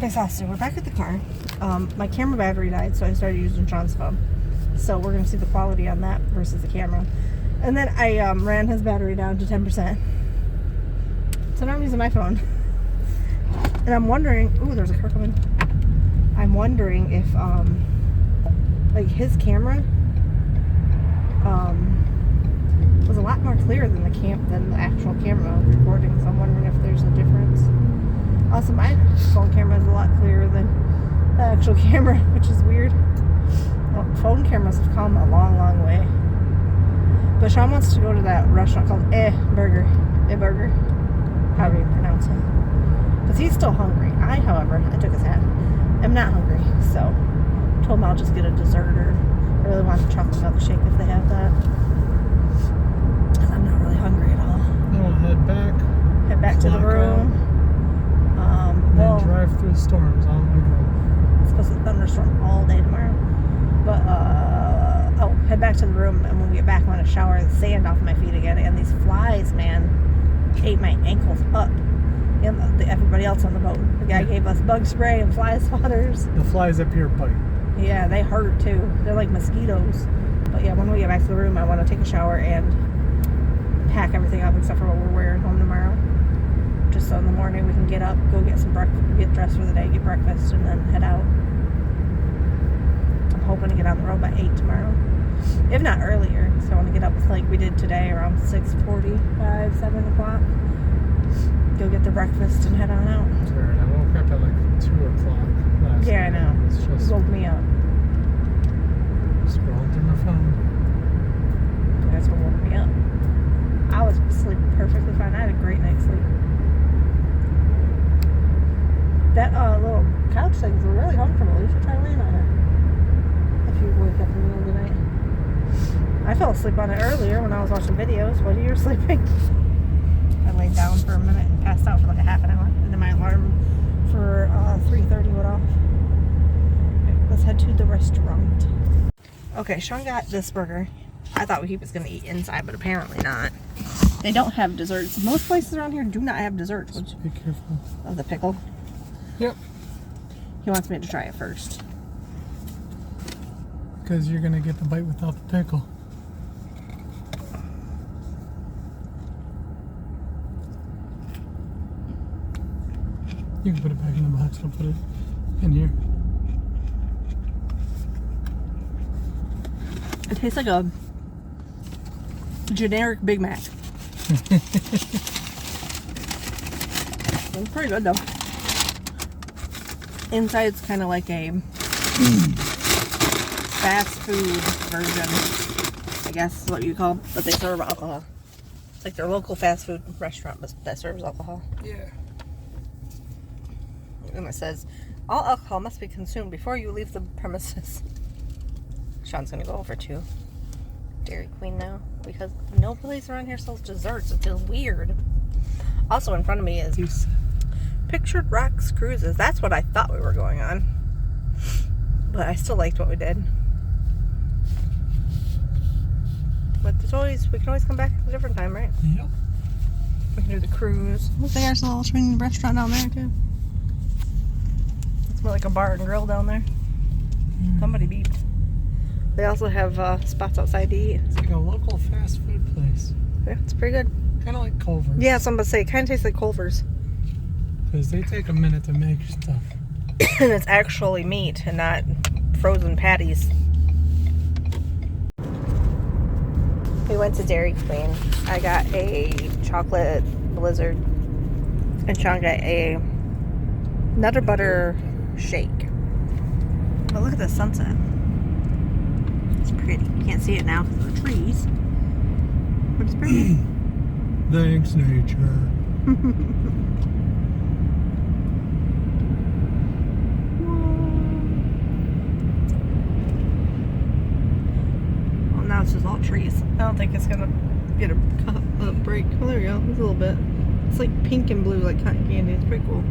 Okay, so we're back at the car. My camera battery died, so I started using Shaun's phone. So we're gonna see the quality on that versus the camera. And then I ran his battery down to 10%. So now I'm using my phone. And I'm wondering, ooh, there's a car coming. I'm wondering if like his camera was a lot more clear than the actual camera recording. So I'm wondering if there's a difference. Also, my phone camera is a lot clearer than the actual camera, which is weird. Well, phone cameras have come a long, long way. But Shaun wants to go to that restaurant called Burger, however you pronounce it. Because he's still hungry. However, I took his hat. I'm not hungry, so told him I'll just get a dessert, or I really want a chocolate milkshake if they have that. Because I'm not really hungry at all. Then we'll head back. Head back to the room. And then drive through the storms all the way home. It's supposed to thunderstorm all day tomorrow. But, head back to the room, and when we get back, I want to shower the sand off my feet again. And these flies, man, ate my ankles up. And everybody else on the boat. The guy gave us bug spray and fly swatters. The flies up here bite. Yeah, they hurt too. They're like mosquitoes. But yeah, when we get back to the room, I want to take a shower and pack everything up except for what we're wearing home tomorrow. Just so in the morning we can get up, go get some breakfast, get dressed for the day, get breakfast, and then head out. I'm hoping to get on the road by 8 tomorrow. If not earlier. So I want to get up like we did today around 6:45, 7 o'clock. Go get the breakfast and head on out. Sorry, I woke up at like 2 o'clock last Yeah, I night. know. It's just Woke me up. scrolling through my phone. That's what woke me up. I was sleeping perfectly fine. I had a great night's sleep. That little couch thing is really comfortable. You should try laying on it if you wake up in the middle of the night. I fell asleep on it earlier when I was watching videos while you were sleeping. I laid down for a minute and passed out for like a half an hour, and then my alarm for 3:30 went off. Okay, let's head to the restaurant. Okay, Shaun got this burger. I thought he was going to eat inside, but apparently not. They don't have desserts. Most places around here do not have desserts. Which, Be careful. of the pickle. Yep. He wants me to try it first. Because you're going to get the bite without the pickle. You can put it back in the box. I'll put it in here. It tastes like a generic Big Mac. It's pretty good though. Inside's kind of like a fast food version, I guess is what you call, but they serve alcohol. It's like their local fast food restaurant that serves alcohol. Yeah. And it says, all alcohol must be consumed before you leave the premises. Shaun's gonna go over to Dairy Queen now because no place around here sells desserts. It feels weird. Also in front of me is Pictured Rocks Cruises. That's what I thought we were going on. But I still liked what we did. But there's always, we can always come back at a different time, right? Yep. We can do the cruise. There's a little swinging restaurant down there too. It's more like a bar and grill down there. Somebody beeped. They also have spots outside to eat. It's like a local fast food place. Yeah, it's pretty good. Kind of like Culver's. Yeah, somebody say it kind of tastes like Culver's. Because they take a minute to make stuff. And it's actually meat and not frozen patties. We went to Dairy Queen. I got a chocolate blizzard. And Shaun got a Nutter Butter shake. But look at the sunset. It's pretty. You can't see it now because of the trees. But it's pretty. Thanks, nature. Well, now it's just all trees. I don't think it's gonna get a break. Oh, there we go. It's a little bit. It's like pink and blue, like cotton candy. It's pretty cool.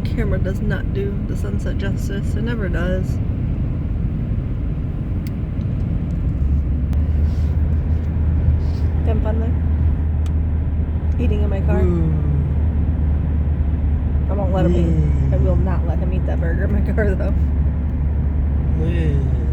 Camera does not do the sunset justice. It never does. Having fun there? Eating in my car? Ooh. I won't let him eat. I will not let him eat that burger in my car though. Yeah.